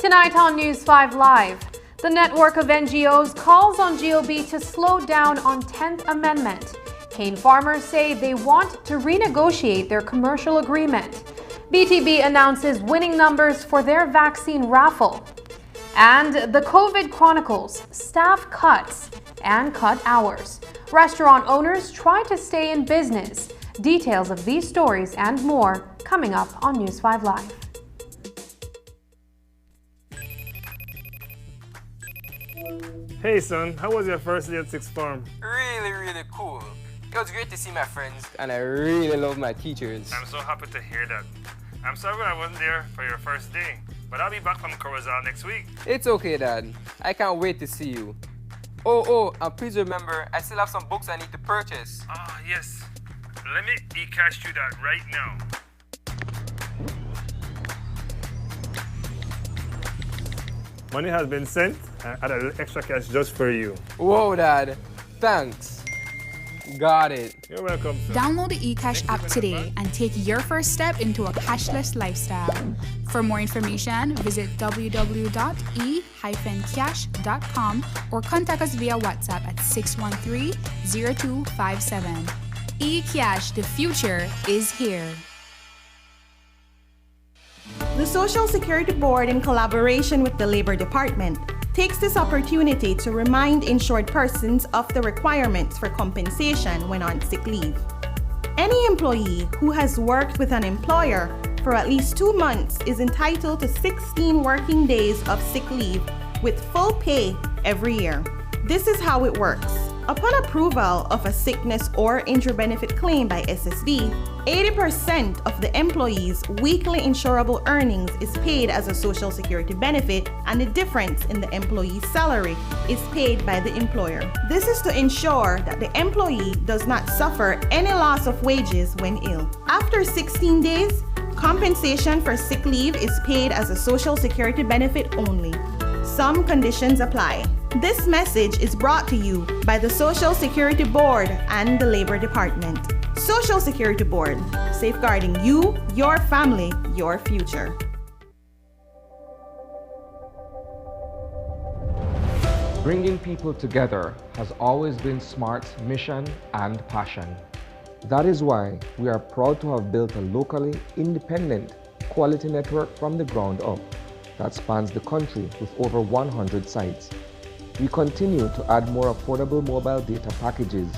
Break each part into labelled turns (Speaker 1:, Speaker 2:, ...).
Speaker 1: Tonight on News 5 Live, the network of NGOs calls on GOB to slow down on 10th Amendment. Cane farmers say they want to renegotiate their commercial agreement. BTB announces winning numbers for their vaccine raffle. And the COVID chronicles staff cuts and cut hours. Restaurant owners try to stay in business. Details of these stories and more coming up on News 5 Live.
Speaker 2: Hey son, how was your first day at Sixth Form?
Speaker 3: Really cool. It was great to see my friends and I really love my teachers.
Speaker 2: I'm so happy to hear that. I'm sorry I wasn't there for your first day, but I'll be back from Corozal next week.
Speaker 3: It's okay, Dad. I can't wait to see you. And please remember, I still have some books I need to purchase.
Speaker 2: Ah, yes. Let me e-cash you that right now. Money has been sent. I add a little extra cash just for you.
Speaker 3: Whoa, Dad. Thanks. Got it.
Speaker 2: You're welcome, sir.
Speaker 4: Download the eCash app today and take your first step into a cashless lifestyle. For more information, visit www.e-cash.com or contact us via WhatsApp at 613-0257. eCash, the future is here.
Speaker 5: The Social Security Board, in collaboration with the Labor Department, takes this opportunity to remind insured persons of the requirements for compensation when on sick leave. Any employee who has worked with an employer for at least 2 months is entitled to 16 working days of sick leave with full pay every year. This is how it works. Upon approval of a sickness or injury benefit claim by SSD, 80% of the employee's weekly insurable earnings is paid as a Social Security benefit, and the difference in the employee's salary is paid by the employer. This is to ensure that the employee does not suffer any loss of wages when ill. After 16 days, compensation for sick leave is paid as a Social Security benefit only. Some conditions apply. This message is brought to you by the Social Security Board and the Labor Department. Social Security Board, safeguarding you, your family, your future.
Speaker 6: Bringing people together has always been SMART's mission and passion. That is why we are proud to have built a locally independent quality network from the ground up that spans the country with over 100 sites. We continue to add more affordable mobile data packages,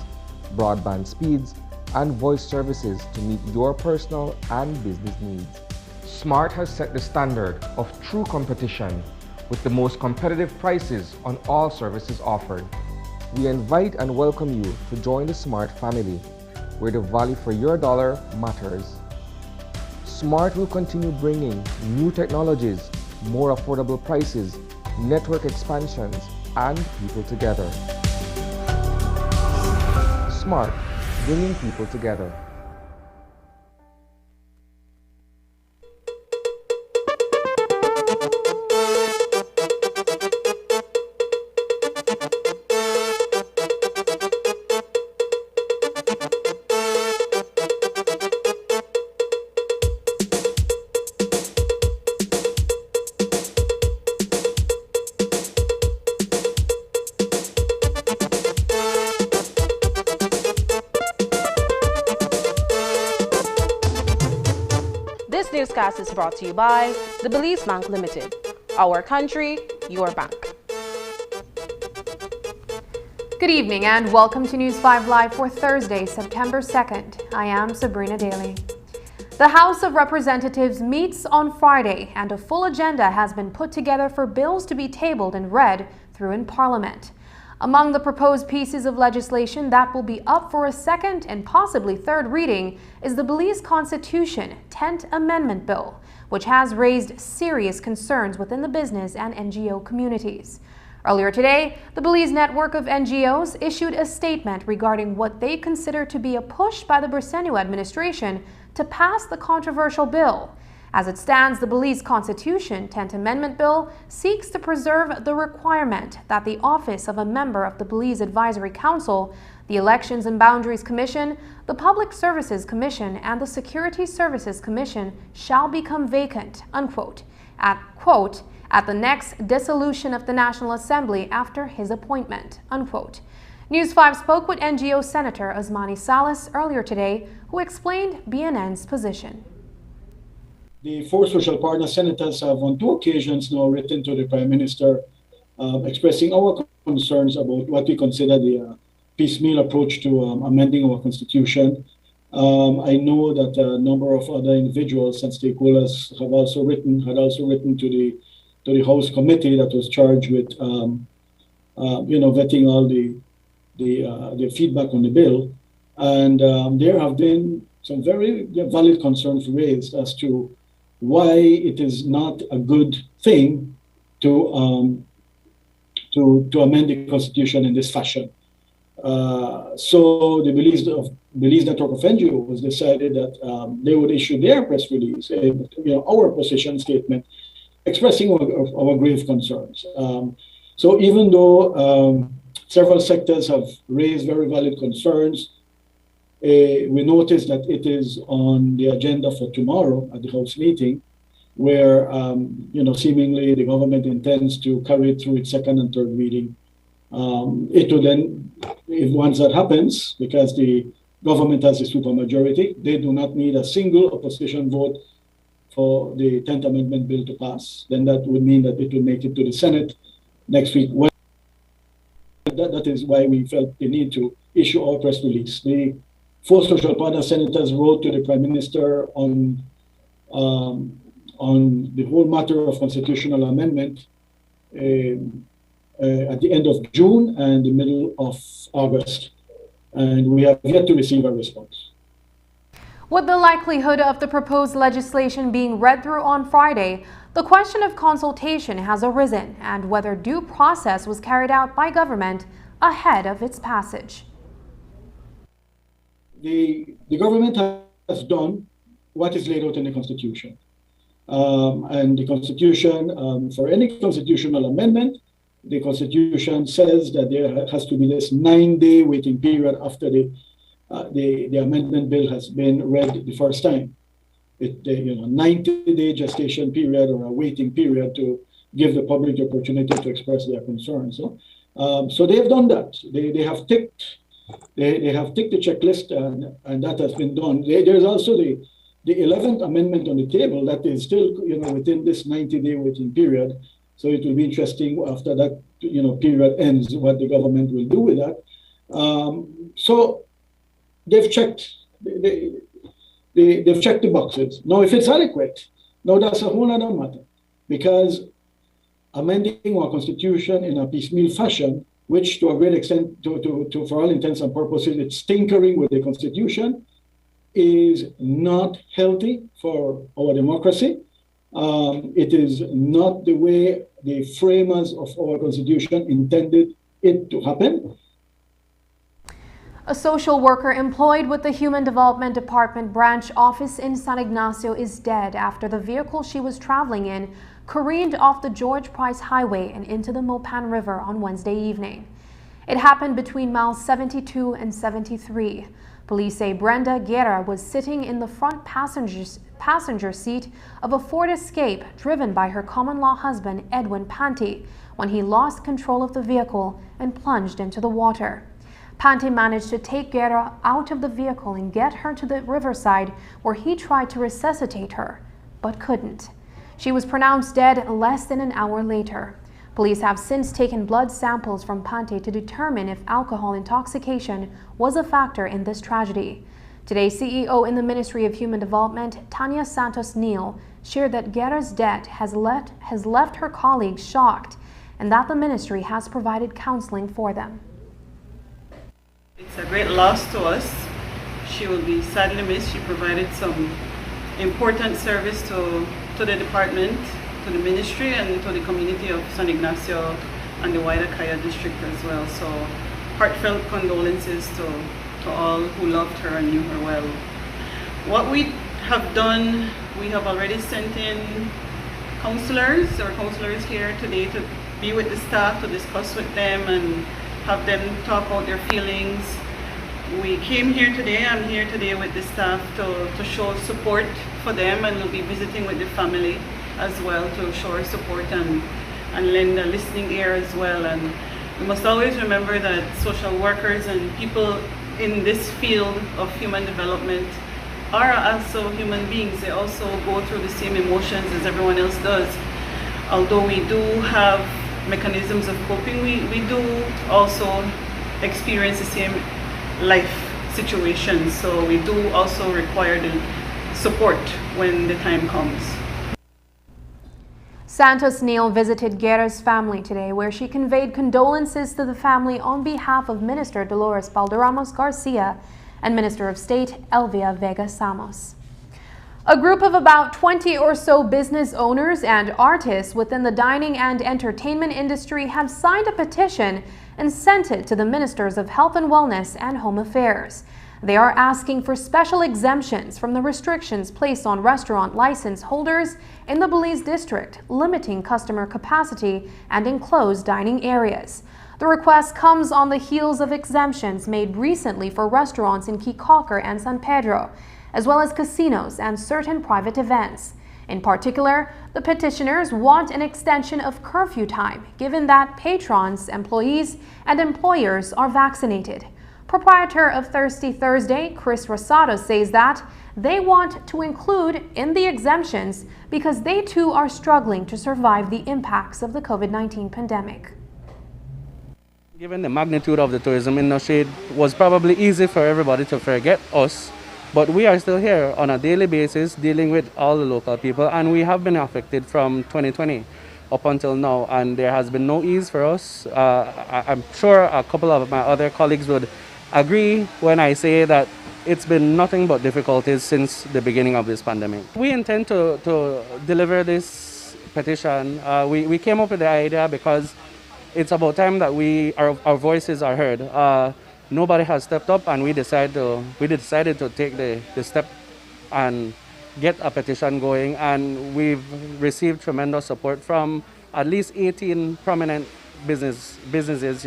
Speaker 6: broadband speeds, and voice services to meet your personal and business needs. SMART has set the standard of true competition with the most competitive prices on all services offered. We invite and welcome you to join the SMART family, where the value for your dollar matters. SMART will continue bringing new technologies, more affordable prices, network expansions, and people together. SMART, bringing people together.
Speaker 7: This newscast is brought to you by the Belize Bank Limited. Our country, your bank.
Speaker 1: Good evening and welcome to News 5 Live for Thursday, September 2nd. I am Sabrina Daly. The House of Representatives meets on Friday and a full agenda has been put together for bills to be tabled and read through in Parliament. Among the proposed pieces of legislation that will be up for a second and possibly third reading is the Belize Constitution 10th Amendment Bill, which has raised serious concerns within the business and NGO communities. Earlier today, the Belize network of NGOs issued a statement regarding what they consider to be a push by the Bersenio administration to pass the controversial bill. As it stands, the Belize Constitution 10th Amendment Bill seeks to preserve the requirement that the office of a member of the Belize Advisory Council, the Elections and Boundaries Commission, the Public Services Commission, and the Security Services Commission shall become vacant, unquote, at the next dissolution of the National Assembly after his appointment, unquote. News 5 spoke with NGO Senator Osmani Salas earlier today, who explained BNN's position.
Speaker 8: The four social partner senators have on 2 occasions now written to the Prime Minister expressing our concerns about what we consider the piecemeal approach to amending our constitution. I know that a number of other individuals and stakeholders had also written to the House committee that was charged with vetting all the feedback on the bill, and there have been some very valid concerns raised as to why it is not a good thing to amend the constitution in this fashion. So the Belize Network of NGOs decided that they would issue their press release, our position statement, expressing our grave concerns. So even though several sectors have raised very valid concerns, we noticed that it is on the agenda for tomorrow at the House meeting, where seemingly the government intends to carry it through its second and third reading. It will then, if once that happens, because the government has a supermajority, they do not need a single opposition vote for the 10th Amendment bill to pass. Then that would mean that it will make it to the Senate next week. That is why we felt the need to issue our press release. The 4 social partner senators wrote to the Prime Minister on the whole matter of constitutional amendment at the end of June and the middle of August, and we have yet to receive a response.
Speaker 1: With the likelihood of the proposed legislation being read through on Friday, the question of consultation has arisen and whether due process was carried out by government ahead of its passage.
Speaker 8: The government has done what is laid out in the Constitution. And the Constitution, for any constitutional amendment, the Constitution says that there has to be this 9-day waiting period after the amendment bill has been read the first time. 90-day gestation period or a waiting period to give the public the opportunity to express their concerns. So they have done that. They have ticked the checklist, and that has been done. There's also the 11th amendment on the table that is still within this 90-day waiting period. So it will be interesting after that period ends what the government will do with that. So they've checked. They've checked the boxes. Now, if it's adequate, now that's a whole other matter, because amending our constitution in a piecemeal fashion, which to a great extent, for all intents and purposes, it's tinkering with the constitution, is not healthy for our democracy. It is not the way the framers of our constitution intended it to happen.
Speaker 1: A social worker employed with the Human Development Department branch office in San Ignacio is dead after the vehicle she was traveling in careened off the George Price Highway and into the Mopan River on Wednesday evening. It happened between miles 72 and 73. Police say Brenda Guerra was sitting in the front passenger seat of a Ford Escape driven by her common-law husband Edwin Panty when he lost control of the vehicle and plunged into the water. Panty managed to take Guerra out of the vehicle and get her to the riverside, where he tried to resuscitate her, but couldn't. She was pronounced dead less than an hour later. Police have since taken blood samples from Panty to determine if alcohol intoxication was a factor in this tragedy. Today, CEO in the Ministry of Human Development, Tanya Santos Neal, shared that Guerra's death has left her colleagues shocked and that the ministry has provided counseling for them.
Speaker 9: It's a great loss to us. She will be sadly missed. She provided some important service to the department, to the ministry, and to the community of San Ignacio and the wider Kaya district as well. So heartfelt condolences to all who loved her and knew her well. What we have done, we have already sent in counselors here today to be with the staff, to discuss with them and have them talk about their feelings. We came here today, I'm here today with the staff to show support for them, and we'll be visiting with the family as well to show our support and lend a listening ear as well. And we must always remember that social workers and people in this field of human development are also human beings. They also go through the same emotions as everyone else does. Although we do have mechanisms of coping, we do also experience the same life situations. So we do also require the support when the time comes.
Speaker 1: Santos Neal visited Guerra's family today, where she conveyed condolences to the family on behalf of Minister Dolores Balderramos Garcia and Minister of State Elvia Vega Samos. A group of about 20 or so business owners and artists within the dining and entertainment industry have signed a petition and sent it to the Ministers of Health and Wellness and Home Affairs. They are asking for special exemptions from the restrictions placed on restaurant license holders in the Belize district, limiting customer capacity and enclosed dining areas. The request comes on the heels of exemptions made recently for restaurants in Kikaker and San Pedro, as well as casinos and certain private events. In particular, the petitioners want an extension of curfew time, given that patrons, employees, and employers are vaccinated. Proprietor of Thirsty Thursday, Chris Rosado, says that they want to include in the exemptions because they too are struggling to survive the impacts of the COVID-19 pandemic.
Speaker 10: Given the magnitude of the tourism industry, it was probably easy for everybody to forget us, but we are still here on a daily basis dealing with all the local people, and we have been affected from 2020 up until now, and there has been no ease for us. I'm sure a couple of my other colleagues would agree when I say that it's been nothing but difficulties since the beginning of this pandemic. We intend to deliver this petition. We came up with the idea because it's about time that our voices are heard. Nobody has stepped up, and we decided to take the step and get a petition going, and we've received tremendous support from at least 18 prominent businesses,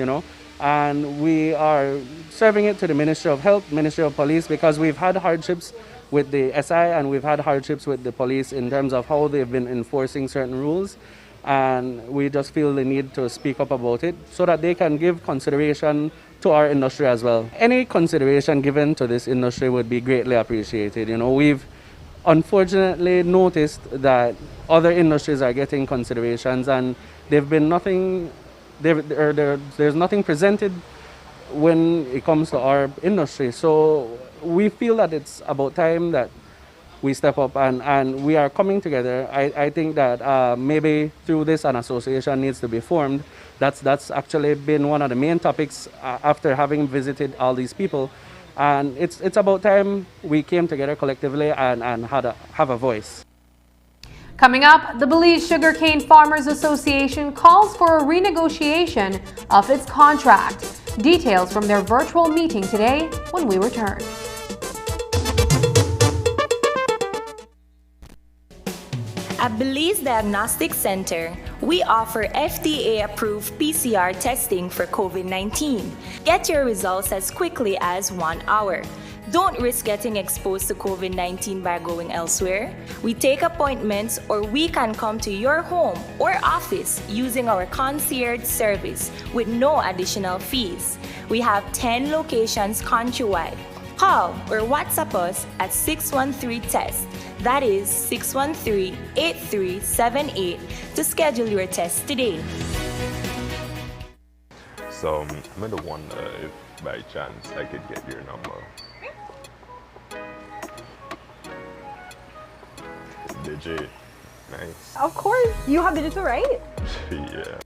Speaker 10: and we are serving it to the Ministry of Health, Ministry of Police, because we've had hardships with the SI and we've had hardships with the police in terms of how they've been enforcing certain rules, and we just feel the need to speak up about it so that they can give consideration to our industry as well. Any consideration given to this industry would be greatly appreciated. We've unfortunately noticed that other industries are getting considerations, and there's nothing presented when it comes to our industry. So we feel that it's about time that we step up and we are coming together. I think that maybe through this an association needs to be formed. That's actually been one of the main topics after having visited all these people. And it's about time we came together collectively and have a voice.
Speaker 1: Coming up, the Belize Sugarcane Farmers Association calls for a renegotiation of its contract. Details from their virtual meeting today when we return.
Speaker 11: At Belize Diagnostic Center, we offer FDA-approved PCR testing for COVID-19. Get your results as quickly as 1 hour. Don't risk getting exposed to COVID-19 by going elsewhere. We take appointments, or we can come to your home or office using our concierge service with no additional fees. We have 10 locations countrywide. Call or WhatsApp us at 613-TEST. That is 613-8378 to schedule your test today.
Speaker 12: So I'm gonna wonder if by chance I could get your number. Digit. Nice.
Speaker 13: Of course. You have digital, right?
Speaker 12: Yeah.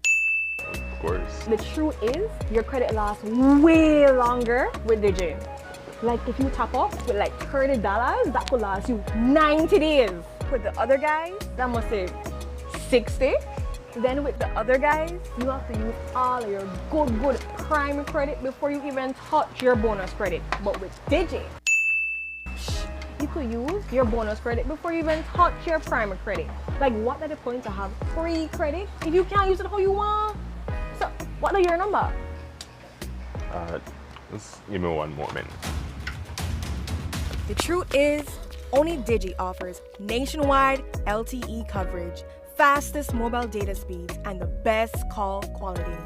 Speaker 12: Of course.
Speaker 13: The truth is, your credit lasts way longer with Digit. Like if you top off with like $30, that could last you 90 days. With the other guys, that must say 60. Then with the other guys, you have to use all of your good prime credit before you even touch your bonus credit. But with Digit, you could use your bonus credit before you even touch your primary credit. Like, what are the point to have free credit if you can't use it how you want? So, what are your number?
Speaker 12: Just give me one moment.
Speaker 14: The truth is, only Digi offers nationwide LTE coverage, fastest mobile data speeds, and the best call quality.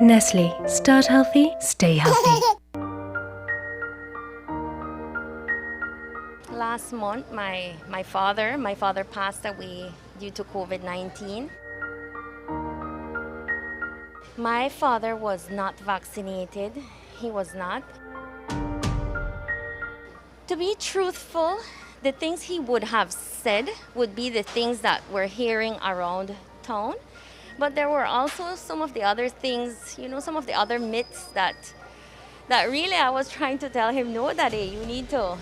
Speaker 15: Nestle. Start healthy, stay healthy.
Speaker 16: Last month, my father passed away due to COVID-19. My father was not vaccinated. He was not. To be truthful, the things he would have said would be the things that we're hearing around town. But there were also some of the other things, some of the other myths that really I was trying to tell him, no, Daddy, you need to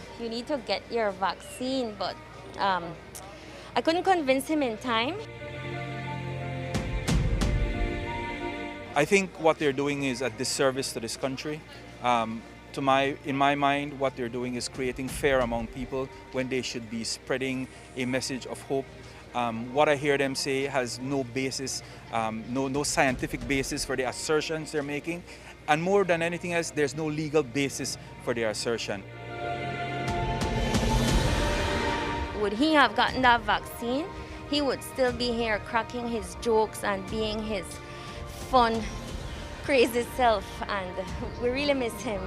Speaker 16: get your vaccine. But I couldn't convince him in time.
Speaker 17: I think what they're doing is a disservice to this country. In my mind, what they're doing is creating fear among people when they should be spreading a message of hope. What I hear them say has no basis, no scientific basis for the assertions they're making. And more than anything else, there's no legal basis for their assertion.
Speaker 16: Would he have gotten that vaccine, he would still be here cracking his jokes and being his fun, crazy self, and we really miss him.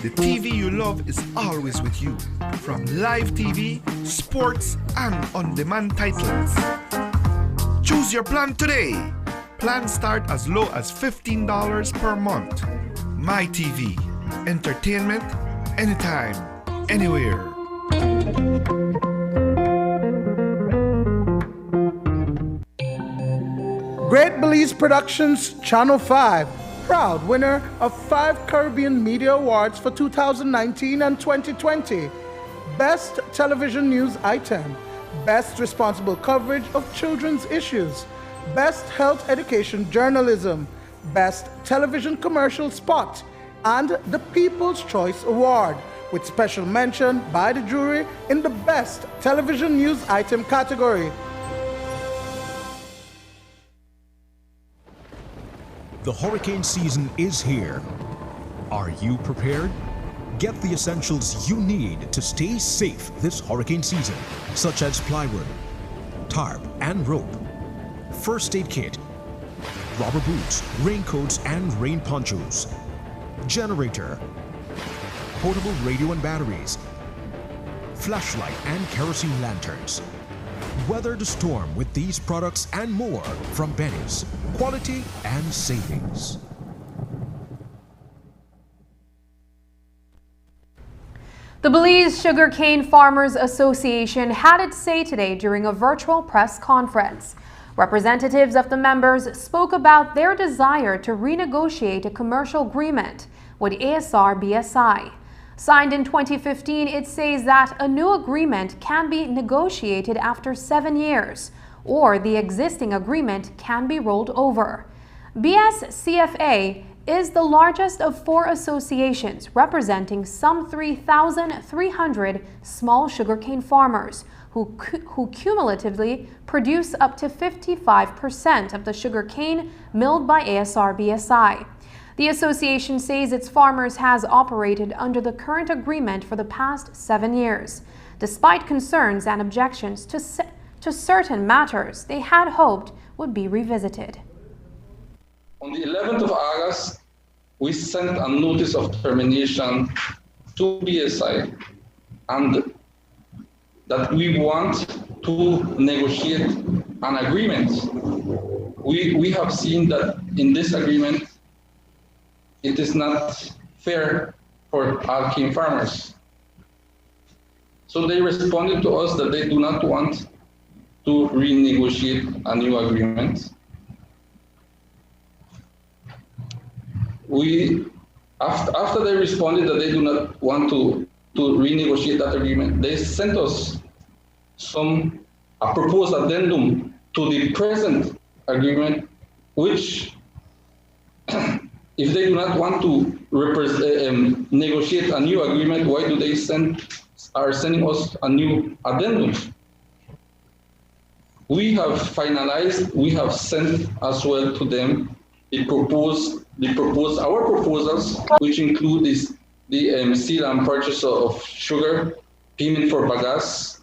Speaker 18: The TV you love is always with you, from live TV, sports, and on-demand titles. Choose your plan today. Plans start as low as $15 per month. My TV, entertainment, anytime, anywhere.
Speaker 19: Great Belize Productions Channel 5, proud winner of 5 Caribbean Media Awards for 2019 and 2020. Best Television News Item, Best Responsible Coverage of Children's Issues, Best Health Education Journalism, Best Television Commercial Spot, and the People's Choice Award, with special mention by the jury in the Best Television News Item category.
Speaker 20: The hurricane season is here. Are you prepared? Get the essentials you need to stay safe this hurricane season, such as plywood, tarp and rope, first aid kit, rubber boots, raincoats and rain ponchos, generator, portable radio and batteries, flashlight and kerosene lanterns. Weather the storm with these products and more from Benny's. Quality and savings.
Speaker 1: The Belize Sugarcane Farmers Association had its say today during a virtual press conference. Representatives of the members spoke about their desire to renegotiate a commercial agreement with ASR-BSI. Signed in 2015, it says that a new agreement can be negotiated after 7 years, or the existing agreement can be rolled over. BSCFA is the largest of 4 associations representing some 3,300 small sugarcane farmers who cumulatively produce up to 55% of the sugarcane milled by ASR-BSI. The association says its farmers has operated under the current agreement for the past 7 years. Despite concerns and objections to certain matters they had hoped would be revisited.
Speaker 21: On the 11th of August, we sent a notice of termination to BSI and that we want to negotiate an agreement. We have seen that in this agreement, it is not fair for alkane farmers. So they responded to us that they do not want to renegotiate a new agreement. After they responded that they do not want to renegotiate that agreement, they sent us a proposed addendum to the present agreement, which if they do not want to negotiate a new agreement, why do they are sending us a new addendum? We have finalized, we have sent as well to them our proposals, which include the sale and purchase of sugar, payment for bagasse,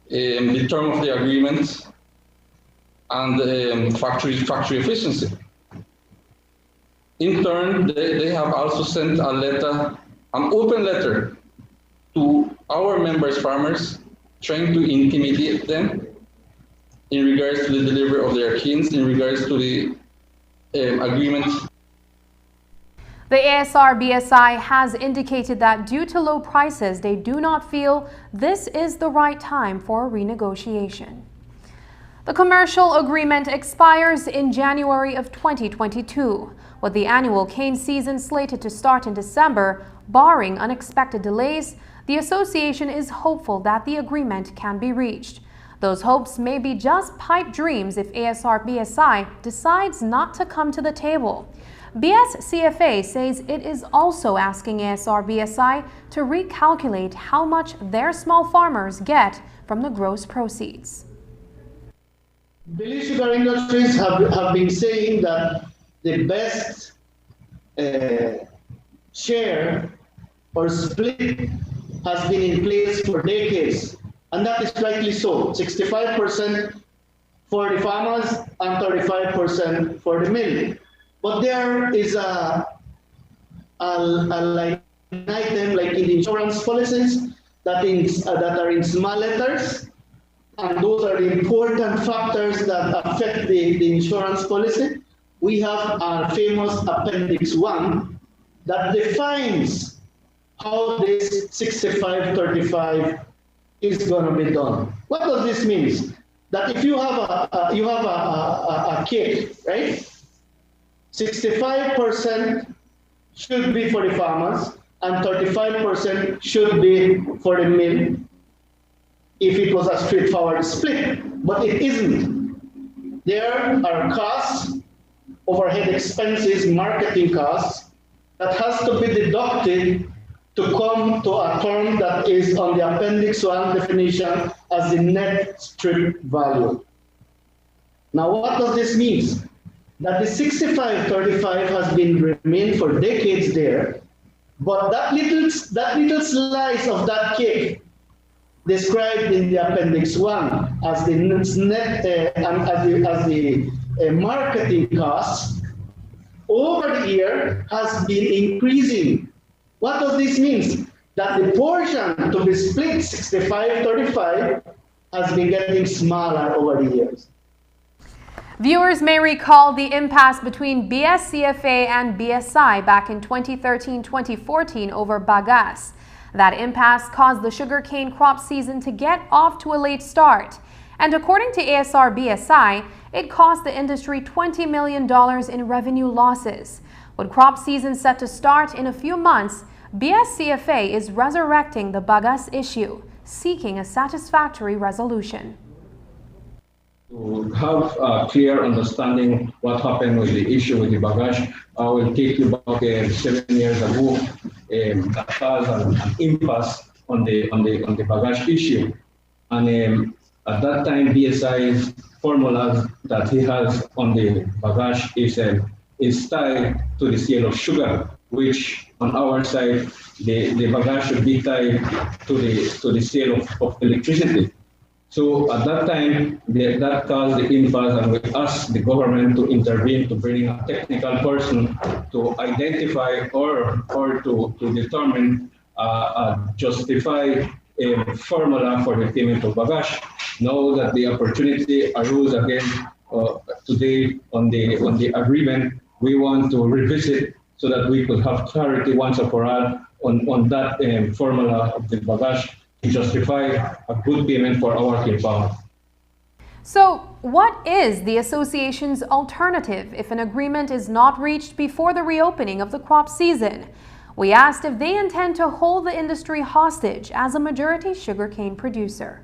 Speaker 21: the term of the agreement, and factory efficiency. In turn, they have also sent a letter, an open letter to our members, farmers, trying to intimidate them in regards to the delivery of their canes, in regards to the agreement.
Speaker 1: The ASR-BSI has indicated that due to low prices, they do not feel this is the right time for renegotiation. The commercial agreement expires in January of 2022. With the annual cane season slated to start in December, barring unexpected delays, the association is hopeful that the agreement can be reached. Those hopes may be just pipe dreams if ASR-BSI decides not to come to the table. BSCFA says it is also asking ASR-BSI to recalculate how much their small farmers get from the gross proceeds.
Speaker 22: Belize Sugar Industries have been saying that the best share or split has been in place for decades, and that is rightly so. 65% for the farmers and 35% for the mill. But there is a line item like in the insurance policies that are in small letters, and those are the important factors that affect the insurance policy. We have our famous Appendix 1 that defines how this 65-35 is going to be done. What does this mean? That if you have a cake, right? 65% should be for the farmers and 35% should be for the mill if it was a straightforward split, but it isn't. There are costs, overhead expenses, marketing costs that has to be deducted to come to a term that is on the Appendix 1 definition as the net strip value. Now, what does this mean? That the 65-35 has been remained for decades there, but that little slice of that cake described in the Appendix 1 as the net as the marketing costs over the year has been increasing. What does this mean? That the portion to be split 65-35 has been getting smaller over the years.
Speaker 1: Viewers may recall the impasse between BSCFA and BSI back in 2013-2014 over bagasse. That impasse caused the sugarcane crop season to get off to a late start. And according to ASR-BSI, it cost the industry $20 million in revenue losses. With crop season set to start in a few months, BSCFA is resurrecting the bagasse issue, seeking a satisfactory resolution.
Speaker 23: To have a clear understanding what happened with the issue with the bagasse, I will take you back 7 years ago. That caused an impasse on the bagasse issue, and at that time BSI's formulas that he has on the bagasse is tied to the sale of sugar, which on our side the bagasse should be tied to the sale of electricity. So at that time, that caused the impasse, and we asked the government to intervene to bring a technical person to identify or to determine justify a formula for the payment of bagash. Now that the opportunity arose again today on the agreement, we want to revisit so that we could have clarity once and for all on that formula of the bagash to justify a good payment for our compound.
Speaker 1: So, what is the association's alternative if an agreement is not reached before the reopening of the crop season? We asked if they intend to hold the industry hostage as a majority sugarcane producer.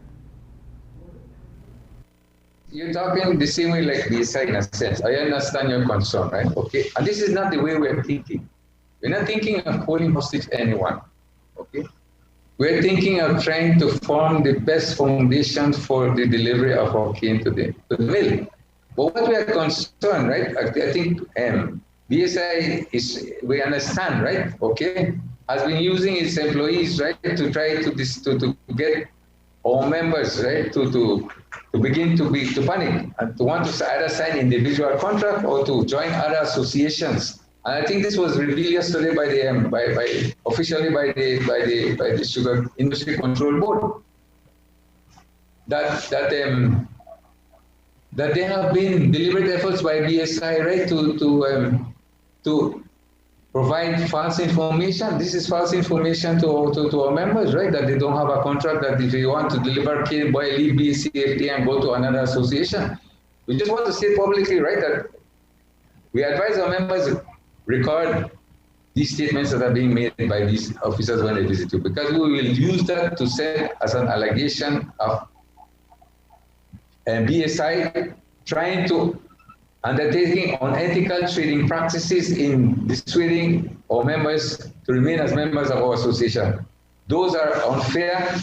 Speaker 2: You're talking the same way like BSI in a sense. I understand your concern, right? Okay. And this is not the way we're thinking. We're not thinking of holding hostage anyone. Okay. We're thinking of trying to form the best foundation for the delivery of our cane to the mill. But what we are concerned, right? I think BSI is, we understand, right? Okay, has been using its employees, right, to try to get our members, right, to begin to panic and to want to either sign individual contract or to join other associations. And I think this was revealed yesterday officially by the Sugar Industry Control Board that there have been deliberate efforts by BSI, right, to provide false information. This is false information to our members, right? That they don't have a contract, that if you want to deliver cane, boy, leave BCFT and go to another association. We just want to say publicly, right, that we advise our members record these statements that are being made by these officers when they visit you, because we will use that to set as an allegation of BSI trying to undertaking unethical trading practices in dissuading our members to remain as members of our association. Those are unfair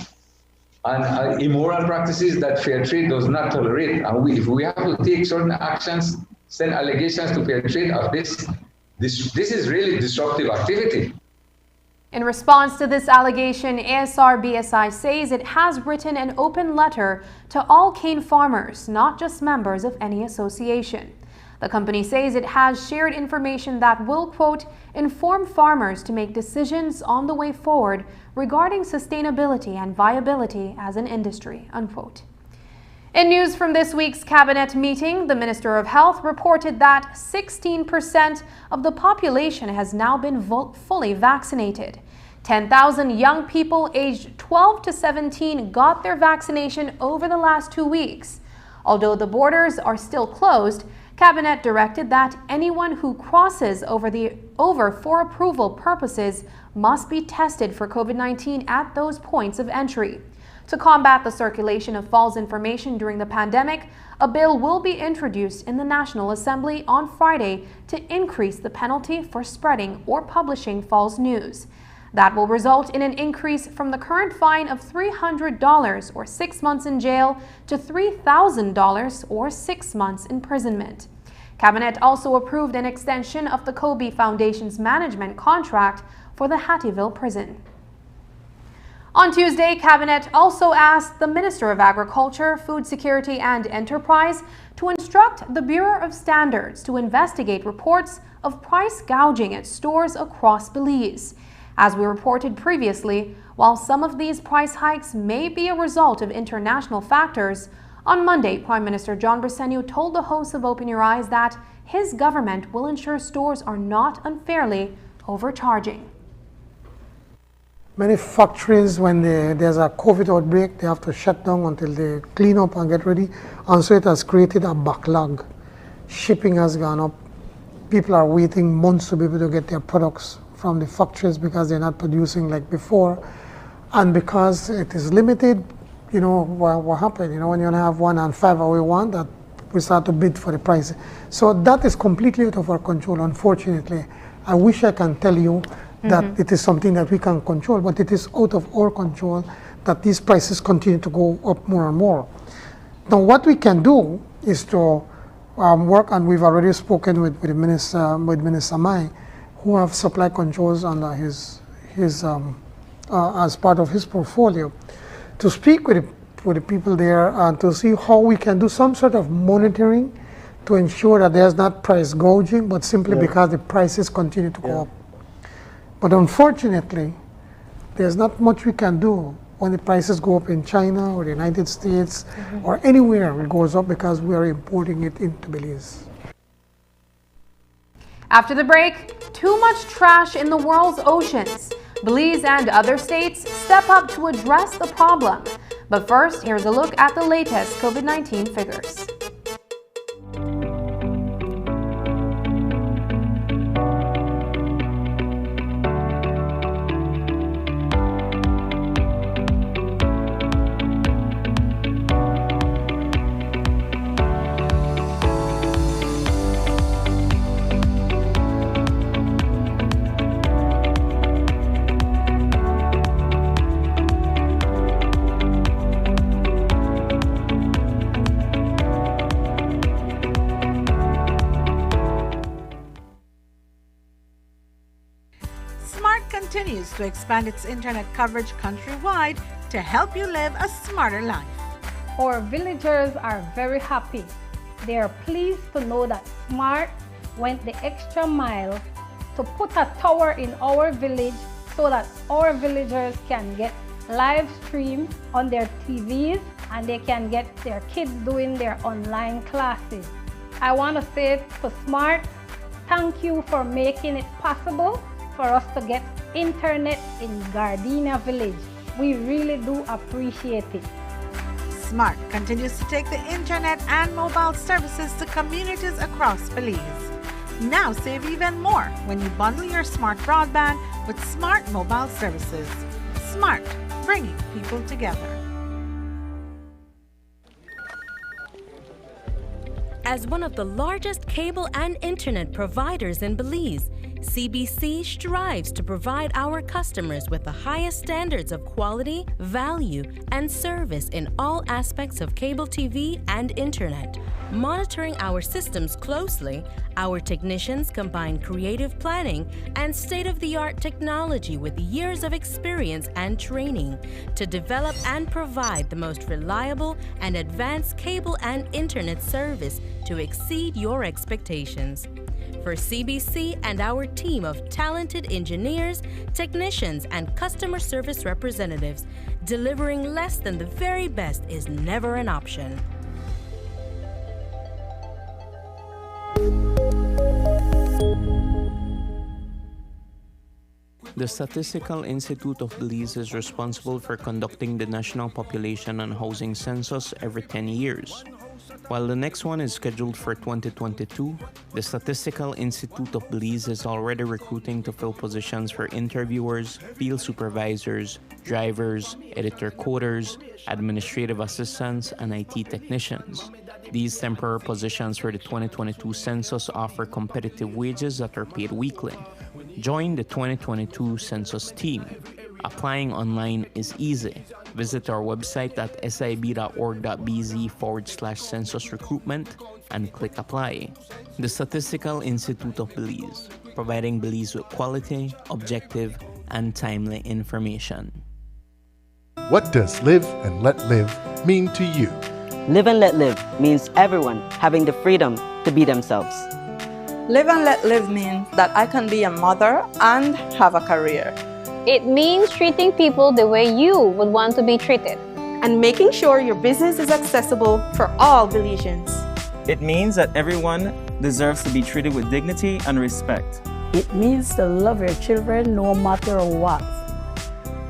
Speaker 2: and immoral practices that fair trade does not tolerate. And if we have to take certain actions, send allegations to fair trade of this is really disruptive activity.
Speaker 1: In response to this allegation, ASR BSI says it has written an open letter to all cane farmers, not just members of any association. The company says it has shared information that will, quote, inform farmers to make decisions on the way forward regarding sustainability and viability as an industry, unquote. In news from this week's cabinet meeting, the Minister of Health reported that 16% of the population has now been fully vaccinated. 10,000 young people aged 12 to 17 got their vaccination over the last 2 weeks. Although the borders are still closed, Cabinet directed that anyone who crosses over for approval purposes must be tested for COVID-19 at those points of entry. To combat the circulation of false information during the pandemic, a bill will be introduced in the National Assembly on Friday to increase the penalty for spreading or publishing false news. That will result in an increase from the current fine of $300 or 6 months in jail to $3,000 or 6 months imprisonment. Cabinet also approved an extension of the Kobe Foundation's management contract for the Hattieville prison. On Tuesday, Cabinet also asked the Minister of Agriculture, Food Security and Enterprise to instruct the Bureau of Standards to investigate reports of price gouging at stores across Belize. As we reported previously, while some of these price hikes may be a result of international factors, on Monday, Prime Minister John Briceño told the hosts of Open Your Eyes that his government will ensure stores are not unfairly overcharging.
Speaker 3: Many factories, when there's a COVID outbreak, they have to shut down until they clean up and get ready. And so it has created a backlog. Shipping has gone up. People are waiting months to be able to get their products from the factories because they're not producing like before. And because it is limited, you know, what happened? You know, when you only have 1 and 5 away one, that we start to bid for the price. So that is completely out of our control, unfortunately. I wish I can tell you that it is something that we can control, but it is out of our control that these prices continue to go up more and more. Now, what we can do is to work, and we've already spoken with Minister Mai, who have supply controls under his as part of his portfolio, to speak with the with the people there and to see how we can do some sort of monitoring to ensure that there's not price gouging, but simply because the prices continue to go up. But unfortunately, there's not much we can do when the prices go up in China or the United States or anywhere it goes up because we are importing it into Belize.
Speaker 1: After the break, too much trash in the world's oceans. Belize and other states step up to address the problem. But first, here's a look at the latest COVID-19 figures.
Speaker 4: Continues to expand its internet coverage countrywide to help you live a smarter life.
Speaker 5: Our villagers are very happy. They are pleased to know that Smart went the extra mile to put a tower in our village so that our villagers can get live stream on their TVs and they can get their kids doing their online classes. I want to say to Smart, thank you for making it possible for us to get internet in Gardenia Village. We really do appreciate it.
Speaker 4: Smart continues to take the internet and mobile services to communities across Belize. Now save even more when you bundle your Smart broadband with Smart mobile services. Smart, bringing people together.
Speaker 15: As one of the largest cable and internet providers in Belize, CBC strives to provide our customers with the highest standards of quality, value, and service in all aspects of cable TV and internet. Monitoring our systems closely, our technicians combine creative planning and state-of-the-art technology with years of experience and training to develop and provide the most reliable and advanced cable and internet service to exceed your expectations. For CBC and our team of talented engineers, technicians, and customer service representatives, delivering less than the very best is never an option.
Speaker 6: The Statistical Institute of Belize is responsible for conducting the National Population and Housing Census every 10 years. While the next one is scheduled for 2022, the Statistical Institute of Belize is already recruiting to fill positions for interviewers, field supervisors, drivers, editor coders, administrative assistants, and IT technicians. These temporary positions for the 2022 census offer competitive wages that are paid weekly. Join the 2022 census team. Applying online is easy. Visit our website at sib.org.bz/census recruitment and click apply. The Statistical Institute of Belize, providing Belize with quality, objective, and timely information.
Speaker 24: What does live and let live mean to you?
Speaker 25: Live and let live means everyone having the freedom to be themselves.
Speaker 26: Live and let live means that I can be a mother and have a career.
Speaker 27: It means treating people the way you would want to be treated.
Speaker 26: And making sure your business is accessible for all Belizeans.
Speaker 28: It means that everyone deserves to be treated with dignity and respect.
Speaker 29: It means to love your children no matter what.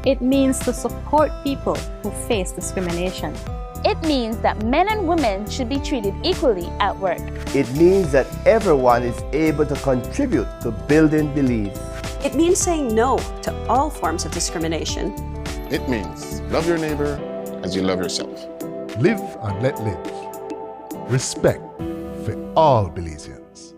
Speaker 30: It means to support people who face discrimination.
Speaker 31: It means that men and women should be treated equally at work.
Speaker 32: It means that everyone is able to contribute to building Belize.
Speaker 33: It means saying no to all forms of discrimination.
Speaker 34: It means love your neighbor as you love yourself.
Speaker 24: Live and let live. Respect for all Belizeans.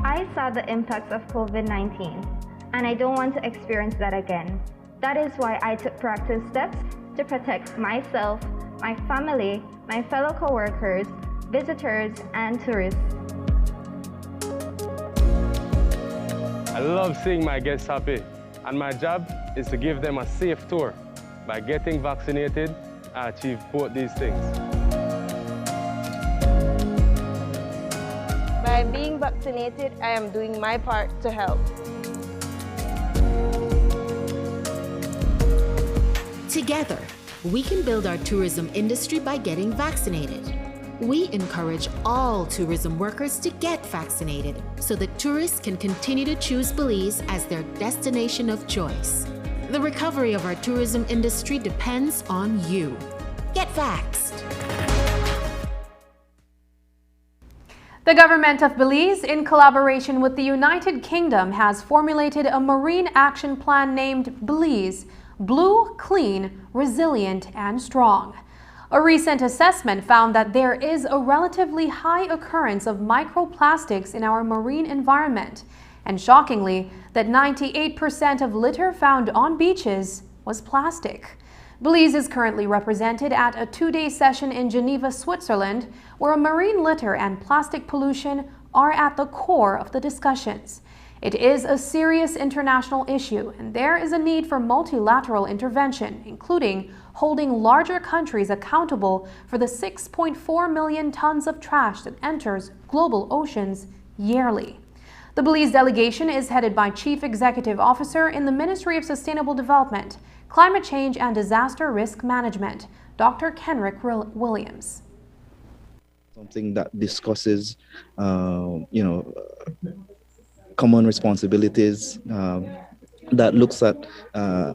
Speaker 35: I saw the impacts of COVID-19, and I don't want to experience that again. That is why I took proactive steps to protect myself, my family, my fellow coworkers, visitors, and tourists.
Speaker 7: I love seeing my guests happy, and my job is to give them a safe tour. By getting vaccinated, I achieve both these things.
Speaker 8: By being vaccinated, I am doing my part to help.
Speaker 9: Together, we can build our tourism industry by getting vaccinated. We encourage all tourism workers to get vaccinated so that tourists can continue to choose Belize as their destination of choice. The recovery of our tourism industry depends on you. Get vaxxed.
Speaker 1: The government of Belize, in collaboration with the United Kingdom, has formulated a marine action plan named Belize: Blue, Clean, Resilient, and Strong. A recent assessment found that there is a relatively high occurrence of microplastics in our marine environment, and shockingly, that 98% of litter found on beaches was plastic. Belize is currently represented at a two-day session in Geneva, Switzerland, where marine litter and plastic pollution are at the core of the discussions. It is a serious international issue, and there is a need for multilateral intervention, including holding larger countries accountable for the 6.4 million tons of trash that enters global oceans yearly. The Belize delegation is headed by Chief Executive Officer in the Ministry of Sustainable Development, Climate Change and Disaster Risk Management, Dr. Kenrick Williams.
Speaker 10: Something that discusses, common responsibilities, that looks at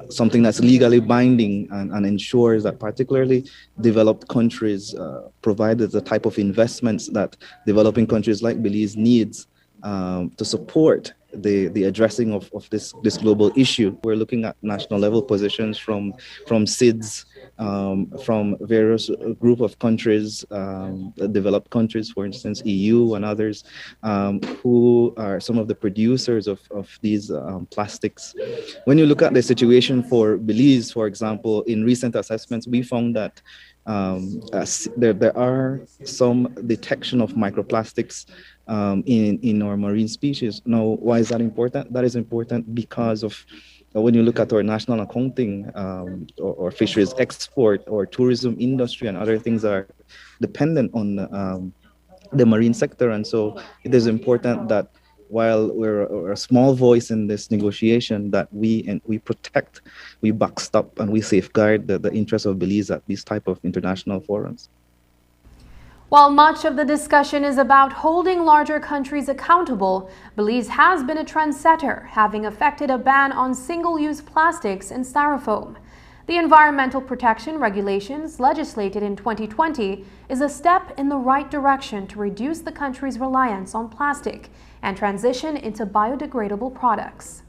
Speaker 10: something that's legally binding and ensures that particularly developed countries provided the type of investments that developing countries like Belize needs to support the addressing of this global issue. We're looking at national level positions from SIDS, from various group of countries, developed countries, for instance, EU and others, who are some of the producers of these plastics. When you look at the situation for Belize, for example, in recent assessments, we found that there are some detection of microplastics in our marine species. Now, why is that important? That is important because of when you look at our national accounting or fisheries export or tourism industry and other things that are dependent on the marine sector. And so it is important that while we're a small voice in this negotiation, that we protect, we backstop, and we safeguard the interests of Belize at these type of international forums.
Speaker 1: While much of the discussion is about holding larger countries accountable, Belize has been a trendsetter, having effected a ban on single-use plastics and styrofoam. The environmental protection regulations legislated in 2020 is a step in the right direction to reduce the country's reliance on plastic and transition into biodegradable products.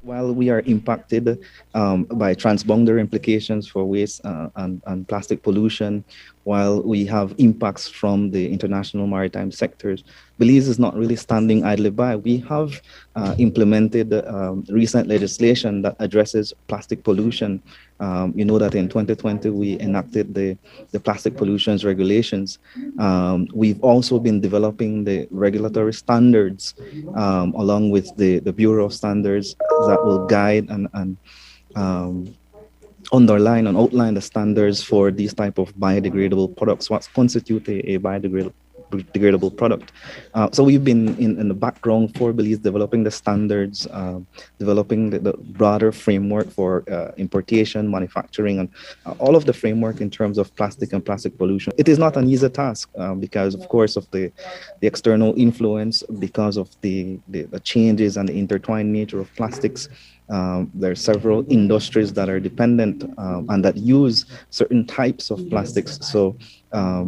Speaker 10: While we are impacted by transboundary implications for waste and plastic pollution, while we have impacts from the international maritime sectors, Belize is not really standing idly by. We have implemented recent legislation that addresses plastic pollution. You know that in 2020, we enacted the plastic pollutions regulations. We've also been developing the regulatory standards along with the Bureau of Standards that will guide and underline and outline the standards for these type of biodegradable products, what constitute a biodegradable product. So we've been in the background for Belize developing the standards, developing the broader framework for importation, manufacturing, and all of the framework in terms of plastic and plastic pollution. It is not an easy task because, of course, of the external influence, because of the changes and the intertwined nature of plastics. There are several industries that are dependent and that use certain types of plastics. So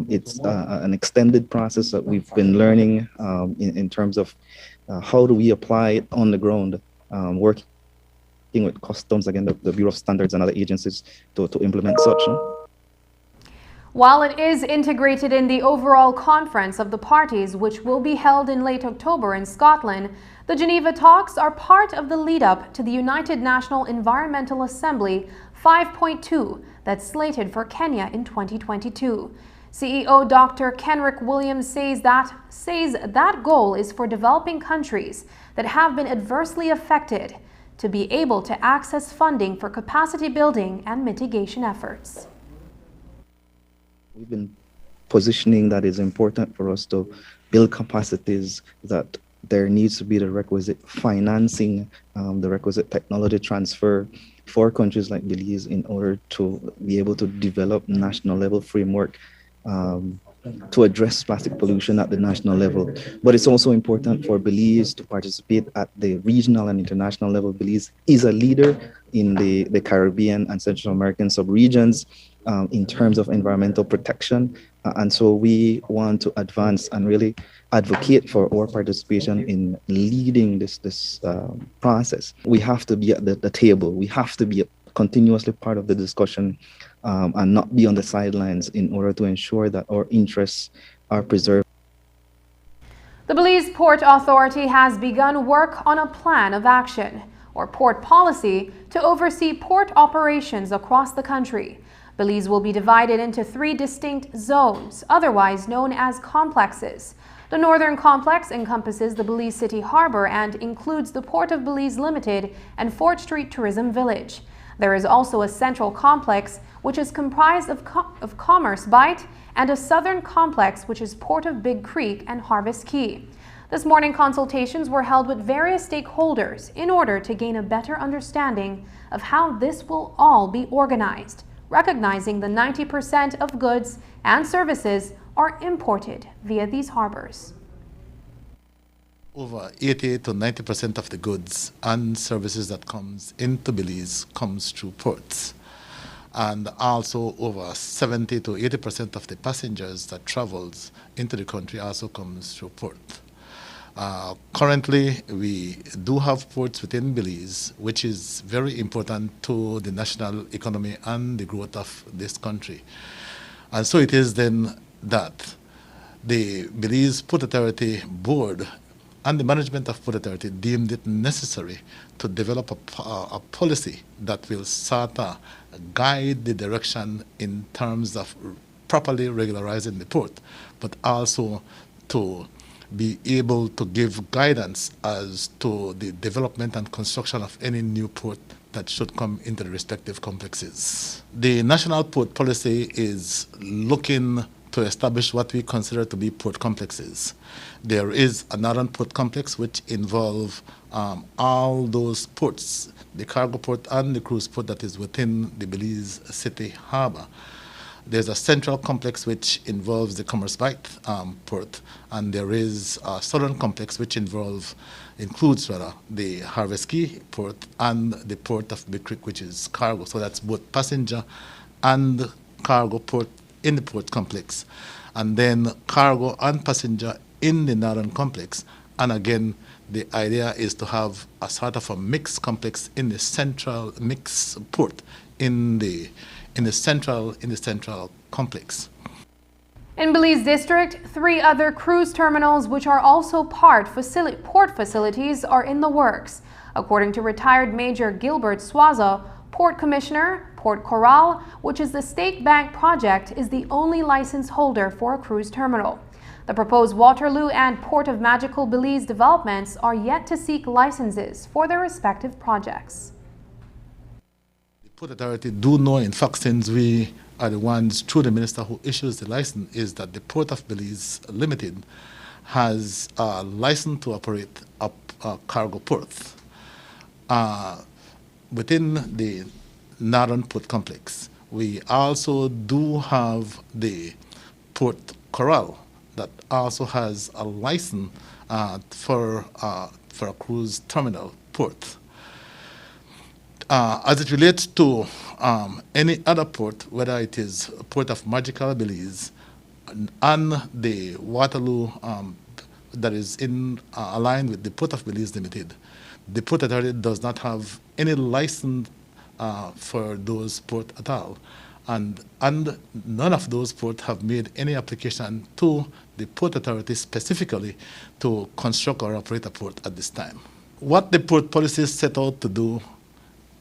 Speaker 10: it's an extended process that we've been learning in terms of how do we apply it on the ground, working with customs, again, the Bureau of Standards and other agencies to implement such.
Speaker 1: While it is integrated in the overall conference of the parties, which will be held in late October in Scotland, the Geneva talks are part of the lead-up to the United National Environmental Assembly 5.2 that's slated for Kenya in 2022. CEO Dr. Kenrick Williams says that goal is for developing countries that have been adversely affected to be able to access funding for capacity building and mitigation efforts.
Speaker 10: We've been positioning that it's important for us to build capacities, that there needs to be the requisite financing, the requisite technology transfer for countries like Belize in order to be able to develop national level framework to address plastic pollution at the national level. But it's also important for Belize to participate at the regional and international level. Belize is a leader in the Caribbean and Central American subregions in terms of environmental protection. And so we want to advance and really advocate for our participation in leading this process. We have to be at the table. We have to be continuously part of the discussion and not be on the sidelines in order to ensure that our interests are preserved.
Speaker 1: The Belize Port Authority has begun work on a plan of action, or port policy, to oversee port operations across the country. Belize will be divided into 3 distinct zones, otherwise known as complexes. The northern complex encompasses the Belize City Harbor and includes the Port of Belize Limited and Fort Street Tourism Village. There is also a central complex, which is comprised of Commerce Bight, and a southern complex, which is Port of Big Creek and Harvest Key. This morning, consultations were held with various stakeholders in order to gain a better understanding of how this will all be organized, recognizing the 90% of goods and services are imported via these harbors.
Speaker 2: Over 80 to 90% of the goods and services that comes into Belize comes through ports. And also over 70 to 80% of the passengers that travels into the country also comes through port. Currently, we do have ports within Belize, which is very important to the national economy and the growth of this country. And so it is then that the Belize Port Authority Board and the management of Port Authority deemed it necessary to develop a policy that will sort of guide the direction in terms of properly regularizing the port, but also to be able to give guidance as to the development and construction of any new port that should come into the respective complexes. The national port policy is looking to establish what we consider to be port complexes. There is a northern port complex which involve all those ports, the cargo port and the cruise port that is within the Belize City Harbor. There's a central complex which involves the Commerce Bight port, and there is a southern complex which includes the Harvest Key port and the Port of Big Creek, which is cargo. So that's both passenger and cargo port in the port complex, and then cargo and passenger in the northern complex. And again, the idea is to have a sort of a mixed complex in the central mixed port in the central complex.
Speaker 1: In Belize District, 3 other cruise terminals, which are also port facilities, are in the works. According to retired Major Gilbert Swaza, Port Commissioner, Port Coral, which is the State Bank project, is the only license holder for a cruise terminal. The proposed Waterloo and Port of Magical Belize developments are yet to seek licenses for their respective projects.
Speaker 2: The Port Authority do know, in fact, since we are the ones through the minister who issues the license, is that the Port of Belize Limited has a license to operate a cargo port. Within the northern port complex, we also do have the Port Coral that also has a license for a cruise terminal port. As it relates to any other port, whether it is Port of Magical Belize and the Waterloo that is aligned with the Port of Belize Limited, the Port Authority does not have any license for those ports at all. And none of those ports have made any application to the Port Authority specifically to construct or operate a port at this time. What the port policy is set out to do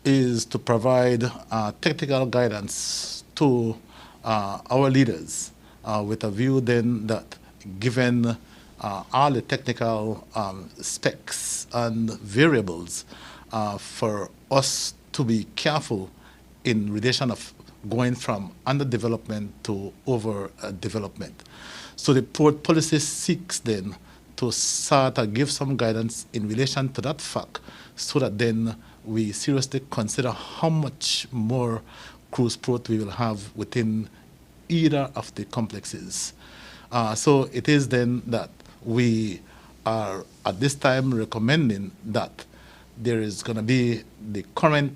Speaker 2: is to provide technical guidance to our leaders with a view then that given all the technical specs and variables for us to be careful in relation of going from underdevelopment to overdevelopment. So the port policy seeks then to sort of give some guidance in relation to that fact so that then we seriously consider how much more cruise port we will have within either of the complexes. So it is then that we are at this time recommending that there is going to be the current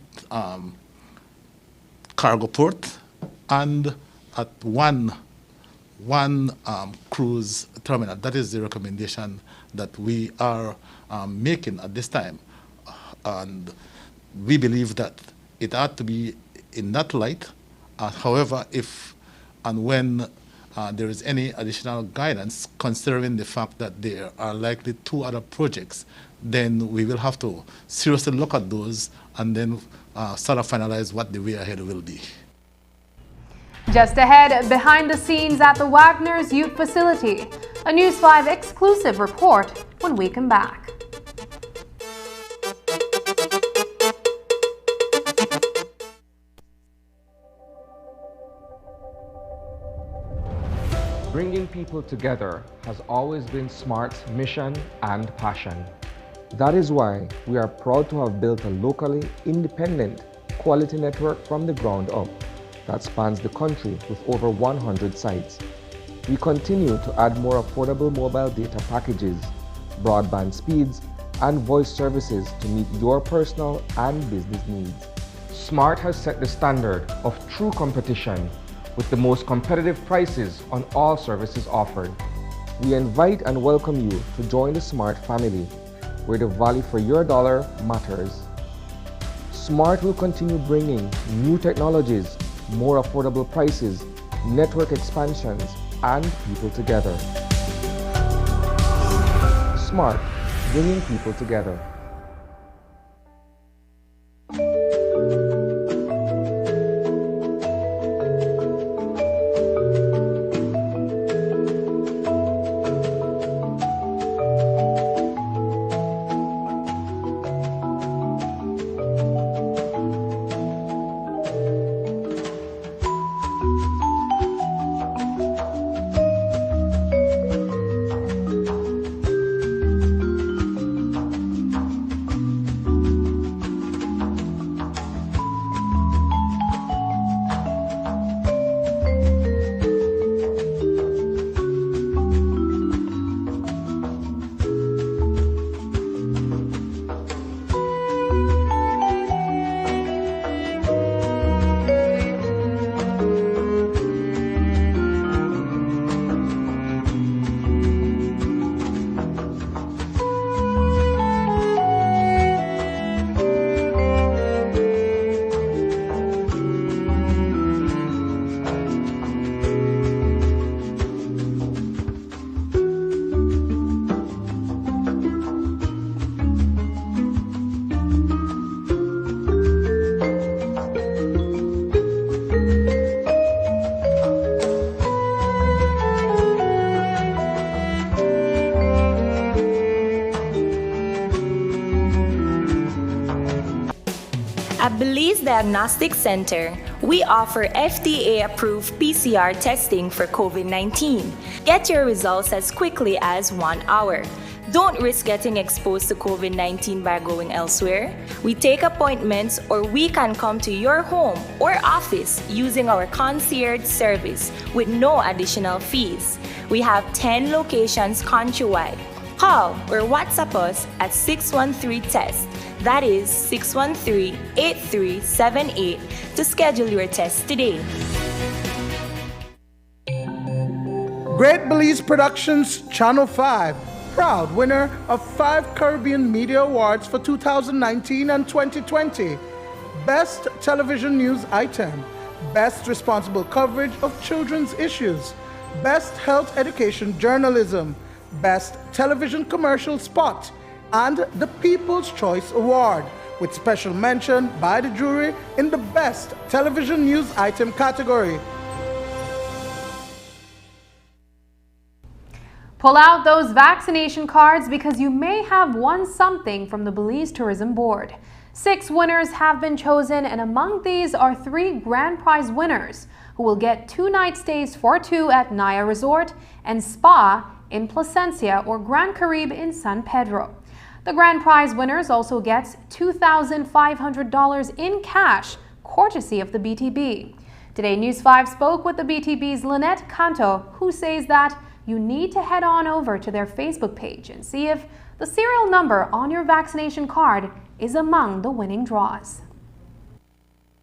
Speaker 2: cargo port and at one cruise terminal. That is the recommendation that we are making at this time. And we believe that it ought to be in that light. However, if and when there is any additional guidance, considering the fact that there are likely 2 other projects, then we will have to seriously look at those and then sort of finalize what the way ahead will be.
Speaker 1: Just ahead, behind the scenes at the Wagner's Youth Facility, a News 5 exclusive report when we come back.
Speaker 3: Bringing people together has always been SMART's mission and passion. That is why we are proud to have built a locally independent quality network from the ground up that spans the country with over 100 sites. We continue to add more affordable mobile data packages, broadband speeds, and voice services to meet your personal and business needs. SMART has set the standard of true competition with the most competitive prices on all services offered. We invite and welcome you to join the SMART family, where the value for your dollar matters. SMART will continue bringing new technologies, more affordable prices, network expansions, and people together. SMART, bringing people together.
Speaker 4: At Belize Diagnostic Center, we offer FDA-approved PCR testing for COVID-19. Get your results as quickly as 1 hour. Don't risk getting exposed to COVID-19 by going elsewhere. We take appointments, or we can come to your home or office using our concierge service with no additional fees. We have 10 locations countrywide. Call or WhatsApp us at 613-TEST. That is 613-8378 to schedule your test today.
Speaker 5: Great Belize Productions Channel 5, proud winner of 5 Caribbean Media Awards for 2019 and 2020. Best Television News Item, Best Responsible Coverage of Children's Issues, Best Health Education Journalism, Best Television Commercial Spot, and the People's Choice Award, with special mention by the jury in the Best Television News Item category.
Speaker 1: Pull out those vaccination cards because you may have won something from the Belize Tourism Board. 6 winners have been chosen, and among these are 3 grand prize winners who will get 2-night stays for 2 at Naya Resort and Spa in Placencia or Gran Caribe in San Pedro. The grand prize winners also gets $2,500 in cash, courtesy of the BTB. Today, News 5 spoke with the BTB's Lynette Canto, who says that you need to head on over to their Facebook page and see if the serial number on your vaccination card is among the winning draws.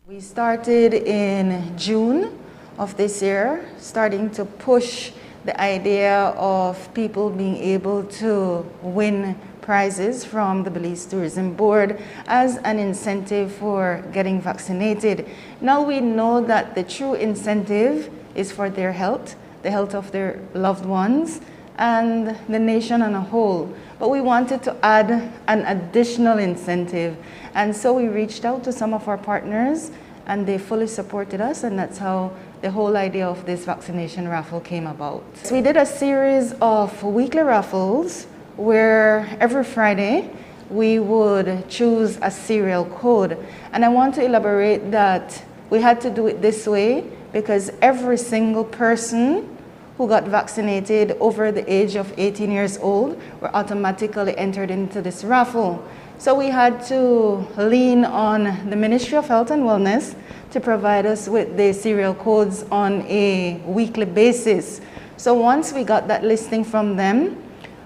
Speaker 6: We started in June of this year, starting to push the idea of people being able to win prizes from the Belize Tourism Board as an incentive for getting vaccinated. Now we know that the true incentive is for their health, the health of their loved ones, and the nation on a whole. But we wanted to add an additional incentive. And so we reached out to some of our partners and they fully supported us, and that's how the whole idea of this vaccination raffle came about. So we did a series of weekly raffles where every Friday we would choose a serial code. And I want to elaborate that we had to do it this way because every single person who got vaccinated over the age of 18 years old were automatically entered into this raffle. So we had to lean on the Ministry of Health and Wellness to provide us with the serial codes on a weekly basis. So once we got that listing from them,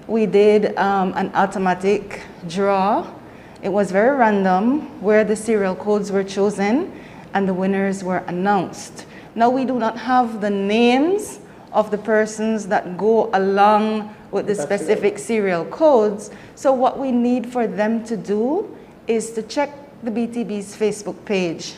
Speaker 6: we did an automatic draw. It was very random where the serial codes were chosen and the winners were announced. Now we do not have the names of the persons that go along with the specific serial codes. So what we need for them to do is to check the BTB's Facebook page,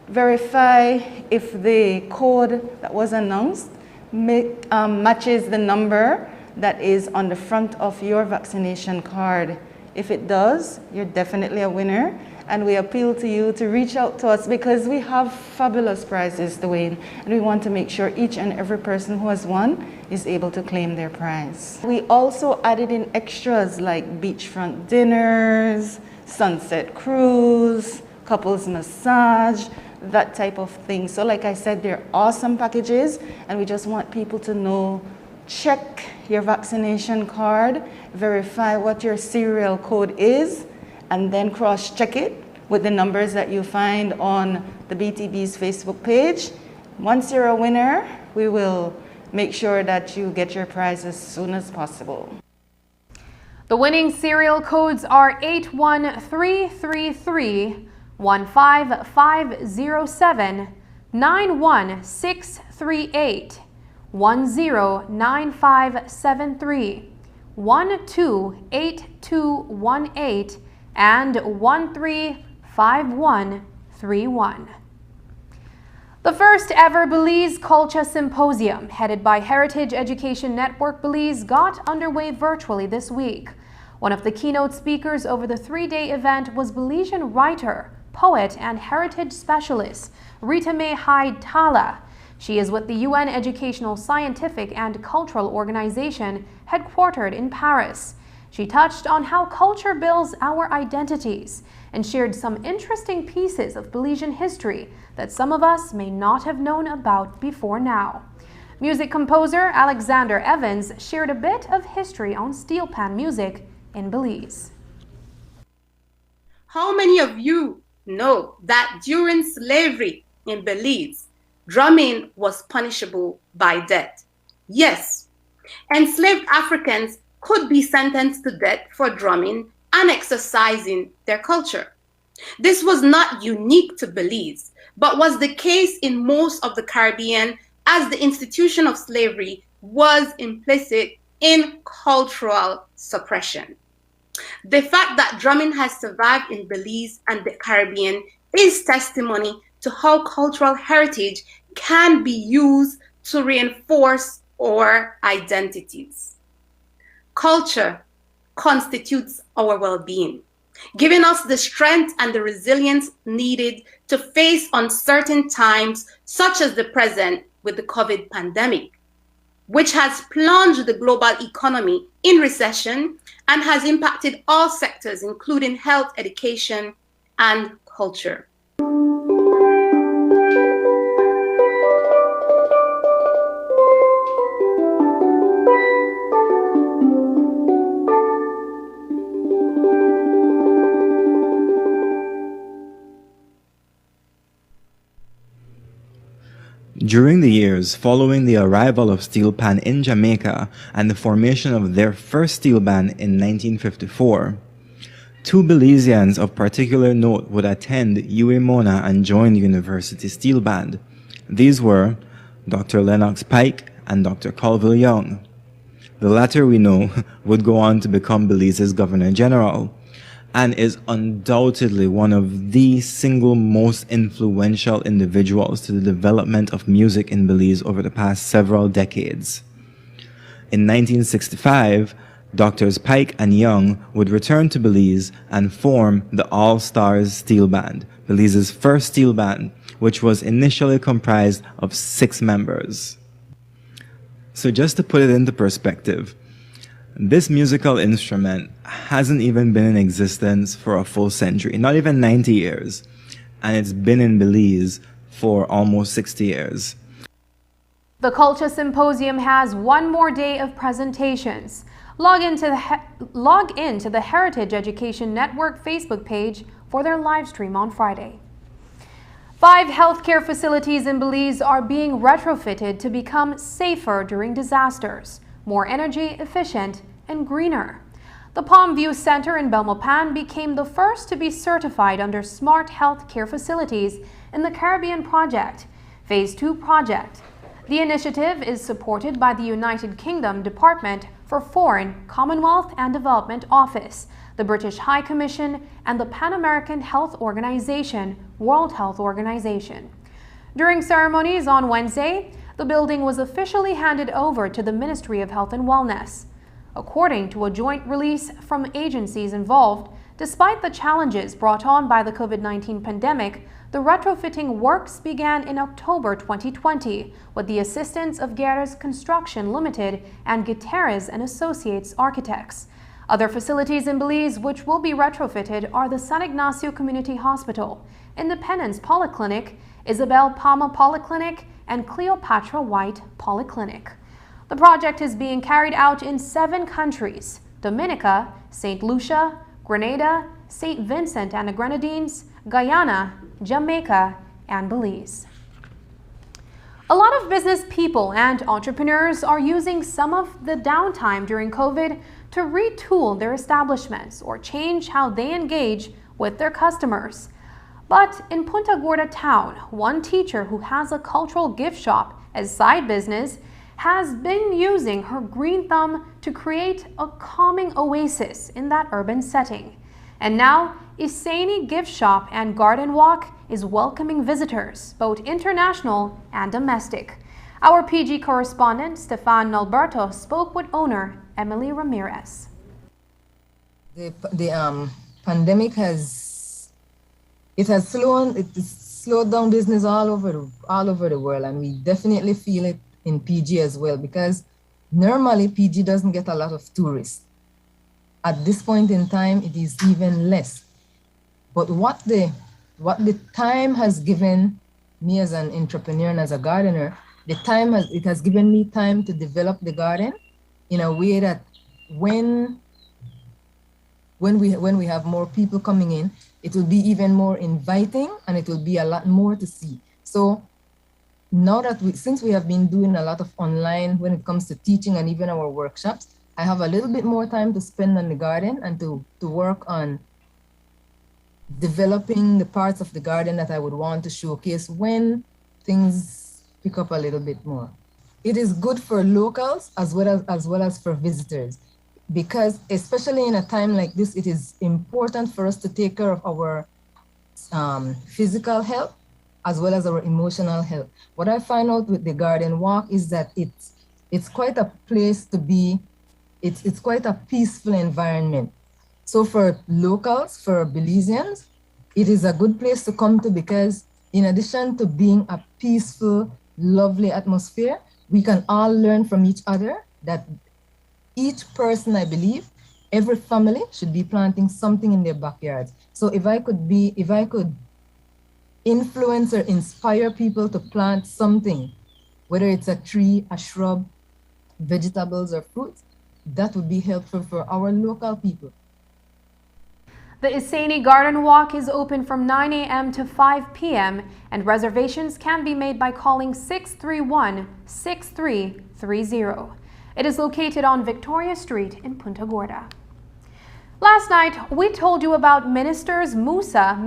Speaker 6: verify if the code that was announced matches the number that is on the front of your vaccination card. If it does, you're definitely a winner. And we appeal to you to reach out to us because we have fabulous prizes to win. And we want to make sure each and every person who has won is able to claim their prize. We also added in extras like beachfront dinners, sunset cruise, couples massage, that type of thing. So like I said, they're awesome packages and we just want people to know, check your vaccination card, verify what your serial code is, and then cross-check it with the numbers that you find on the BTB's Facebook page. Once you're a winner, we will make sure that you get your prize as soon as possible.
Speaker 1: The winning serial codes are 81333, 15507, 91638, 109573, 128218, and 135131. The first ever Belize Culture Symposium, headed by Heritage Education Network Belize, got underway virtually this week. One of the keynote speakers over the 3-day event was Belizean writer, poet, and heritage specialist Rita Mae Hyde Tala. She is with the UN Educational, Scientific, and Cultural Organization headquartered in Paris. She touched on how culture builds our identities and shared some interesting pieces of Belizean history that some of us may not have known about before now. Music composer Alexander Evans shared a bit of history on steel pan music in Belize.
Speaker 11: How many of you know that during slavery in Belize, drumming was punishable by death? Yes, enslaved Africans could be sentenced to death for drumming and exercising their culture. This was not unique to Belize, but was the case in most of the Caribbean, as the institution of slavery was implicit in cultural suppression. The fact that drumming has survived in Belize and the Caribbean is testimony to how cultural heritage can be used to reinforce our identities. Culture constitutes our well-being, giving us the strength and the resilience needed to face uncertain times such as the present with the COVID pandemic. which has plunged the global economy in recession and has impacted all sectors, including health, education, and culture.
Speaker 12: During the years following the arrival of steel pan in Jamaica and the formation of their first steel band in 1954, two Belizeans of particular note would attend UWI-Mona and join the University Steel Band. These were Dr. Lennox Pike and Dr. Colville Young. The latter, we know, would go on to become Belize's Governor General, and is undoubtedly one of the single most influential individuals to the development of music in Belize over the past several decades. In 1965, Drs. Pike and Young would return to Belize and form the All Stars Steel Band, Belize's first steel band, which was initially comprised of 6 members. So just to put it into perspective, this musical instrument hasn't even been in existence for a full century, not even 90 years, and it's been in Belize for almost 60 years.
Speaker 1: The Culture Symposium has one more day of presentations. Log into the Heritage Education Network Facebook page for their live stream on Friday. 5 healthcare facilities in Belize are being retrofitted to become safer during disasters, more energy efficient, and greener. The Palm View Center in Belmopan became the first to be certified under Smart Healthcare Facilities in the Caribbean Project, Phase 2 project. The initiative is supported by the United Kingdom Department for Foreign, Commonwealth and Development Office, the British High Commission, and the Pan American Health Organization, World Health Organization. During ceremonies on Wednesday, the building was officially handed over to the Ministry of Health and Wellness. According to a joint release from agencies involved, despite the challenges brought on by the COVID-19 pandemic, the retrofitting works began in October 2020 with the assistance of Guerres Construction Limited and Gutierrez and Associates Architects. Other facilities in Belize which will be retrofitted are the San Ignacio Community Hospital, Independence Polyclinic, Isabel Palma Polyclinic, and Cleopatra White Polyclinic. The project is being carried out in 7 countries: Dominica, St. Lucia, Grenada, St. Vincent and the Grenadines, Guyana, Jamaica, and Belize. A lot of business people and entrepreneurs are using some of the downtime during COVID to retool their establishments or change how they engage with their customers. But in Punta Gorda town, one teacher who has a cultural gift shop as side business has been using her green thumb to create a calming oasis in that urban setting. And now, Isani Gift Shop and Garden Walk is welcoming visitors, both international and domestic. Our PG correspondent, Stefan Nalberto, spoke with owner Emily Ramirez.
Speaker 13: The pandemic has slowed down business all over the world, and we definitely feel it in PG as well, because normally PG doesn't get a lot of tourists. At this point in time, it is even less. But what the time has given me as an entrepreneur and as a gardener, it has given me time to develop the garden in a way that when we have more people coming in, it will be even more inviting and it will be a lot more to see. So now that since we have been doing a lot of online when it comes to teaching and even our workshops, I have a little bit more time to spend on the garden and to work on developing the parts of the garden that I would want to showcase when things pick up a little bit more. It is good for locals as well as for visitors, because especially in a time like this, it is important for us to take care of our physical health as well as our emotional health. What I find out with the garden walk is that it's quite a place to be. It's quite a peaceful environment. So for locals, for Belizeans, it is a good place to come to, because in addition to being a peaceful, lovely atmosphere, we can all learn from each other, that each person, I believe, every family should be planting something in their backyards. So if I could influence or inspire people to plant something, whether it's a tree, a shrub, vegetables or fruits, that would be helpful for our local people.
Speaker 1: The Iseni Garden Walk is open from 9 a.m. to 5 p.m. and reservations can be made by calling 631-6330. It is located on Victoria Street in Punta Gorda. Last night, we told you about Ministers Musa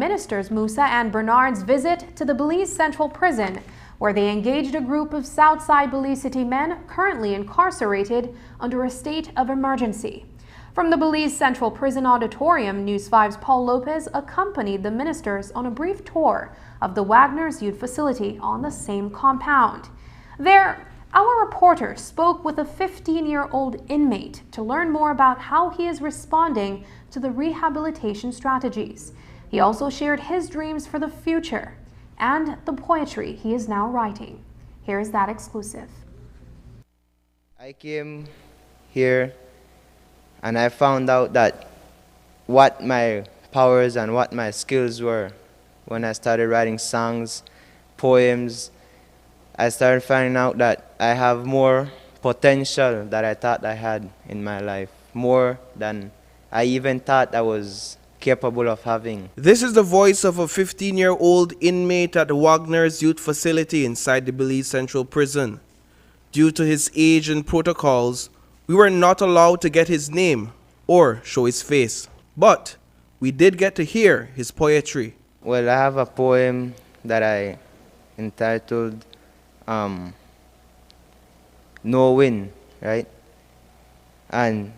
Speaker 1: and Bernard's visit to the Belize Central Prison, where they engaged a group of Southside Belize City men currently incarcerated under a state of emergency. From the Belize Central Prison Auditorium, News 5's Paul Lopez accompanied the ministers on a brief tour of the Wagner's Youth Facility on the same compound. There, our reporter spoke with a 15-year-old inmate to learn more about how he is responding to the rehabilitation strategies. He also shared his dreams for the future and the poetry he is now writing. Here is that exclusive.
Speaker 14: I came here and I found out that what my powers and what my skills were when I started writing songs, poems. I started finding out that I have more potential that I thought I had in my life, more than I even thought I was capable of having.
Speaker 15: This is the voice of a 15-year-old inmate at the Wagner's Youth Facility inside the Belize Central Prison. Due to his age and protocols, we were not allowed to get his name or show his face, but we did get to hear his poetry.
Speaker 14: Well, I have a poem that I entitled No Win, right? And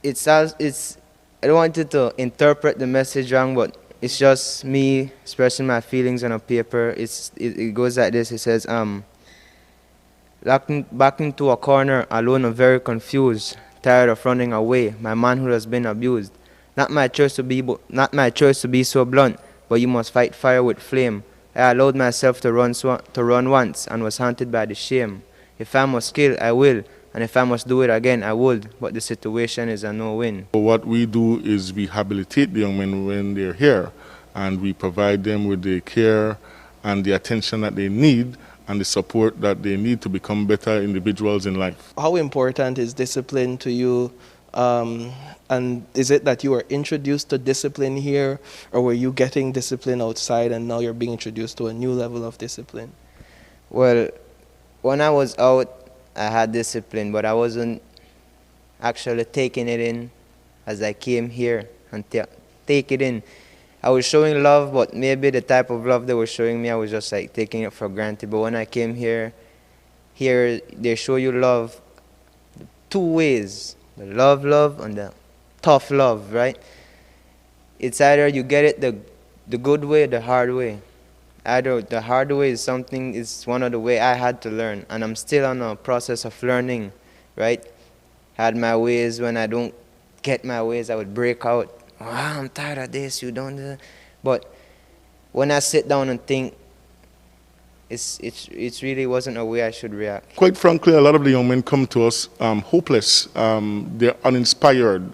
Speaker 14: I don't want you to interpret the message wrong, but it's just me expressing my feelings on a paper. It goes like this. It says, back into a corner, alone and very confused, tired of running away, my manhood has been abused. Not my choice to be so blunt, but you must fight fire with flame. I allowed myself to run once and was haunted by the shame. If I must kill, I will, and if I must do it again, I would, but the situation is a no-win.
Speaker 34: What we do is rehabilitate the young men when they're here, and we provide them with the care and the attention that they need and the support that they need to become better individuals in life.
Speaker 15: How important is discipline to you? And is it that you were introduced to discipline here, or were you getting discipline outside and now you're being introduced to a new level of discipline?
Speaker 14: Well, when I was out, I had discipline, but I wasn't actually taking it in as I came here and take it in. I was showing love, but maybe the type of love they were showing me, I was just like taking it for granted. But when I came here they show you love two ways, the love and the tough love, right? It's either you get it the good way or the hard way. Either the hard way is one of the way I had to learn, and I'm still on a process of learning, right? Had my ways. When I don't get my ways, I would break out. Oh, I'm tired of this, you don't do that. But when I sit down and think, it really wasn't a way I should react.
Speaker 34: Quite frankly, a lot of the young men come to us hopeless. They're uninspired.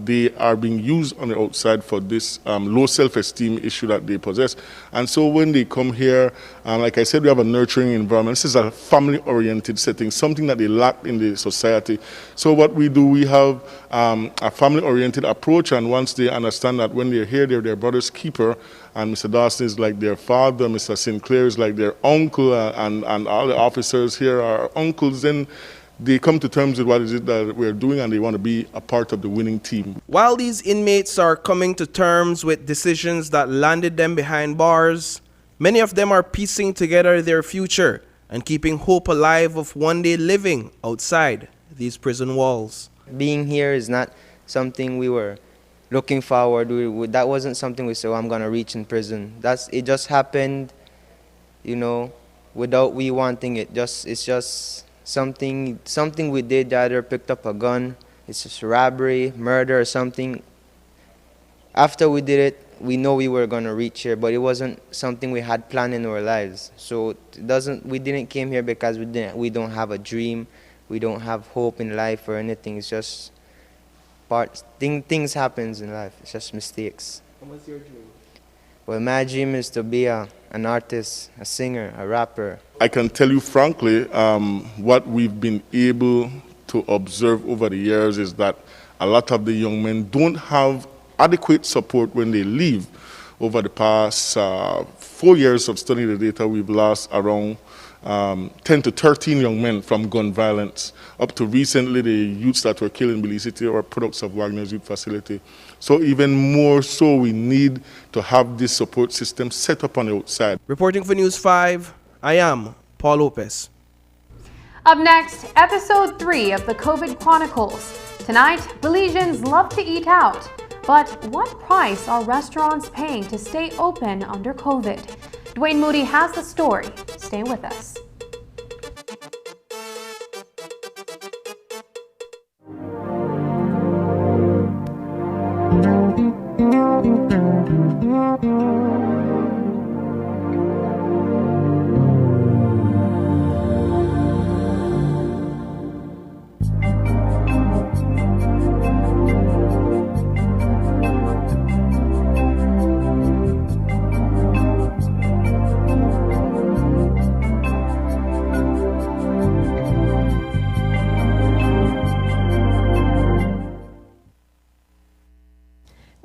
Speaker 34: They are being used on the outside for this low self-esteem issue that they possess. And so when they come here, like I said, we have a nurturing environment. This is a family-oriented setting, something that they lack in the society. So what we do, we have a family-oriented approach, and once they understand that when they're here, they're their brother's keeper, and Mr. Dawson is like their father, Mr. Sinclair is like their uncle, and all the officers here are uncles, then they come to terms with what is it that we're doing, and they want to be a part of the winning team.
Speaker 15: While these inmates are coming to terms with decisions that landed them behind bars, many of them are piecing together their future and keeping hope alive of one day living outside these prison walls.
Speaker 14: Being here is not something we were looking forward. That wasn't something we said, oh, I'm going to reach in prison. It just happened, you know, without we wanting it. It's just something we did. Either picked up a gun, it's just robbery, murder or something. After we did it, we know we were going to reach here, but it wasn't something we had planned in our lives. So we didn't came here because we don't have a dream, we don't have hope in life or anything. It's just things happens in life. It's just mistakes.
Speaker 15: And what's your dream?
Speaker 14: Well, my dream is to be an artist, a singer, a rapper.
Speaker 34: I can tell you frankly, what we've been able to observe over the years is that a lot of the young men don't have adequate support when they leave. Over the past 4 years of studying the data, we've lost around 10 to 13 young men from gun violence. Up to recently, the youths that were killed in Belize City are products of Wagner's youth facility. So even more so, we need to have this support system set up on the outside.
Speaker 15: Reporting for News 5, I am Paul Lopez.
Speaker 1: Up next, episode 3 of the COVID Chronicles. Tonight, Belizeans love to eat out. But what price are restaurants paying to stay open under COVID? Dwayne Moody has the story. Stay with us.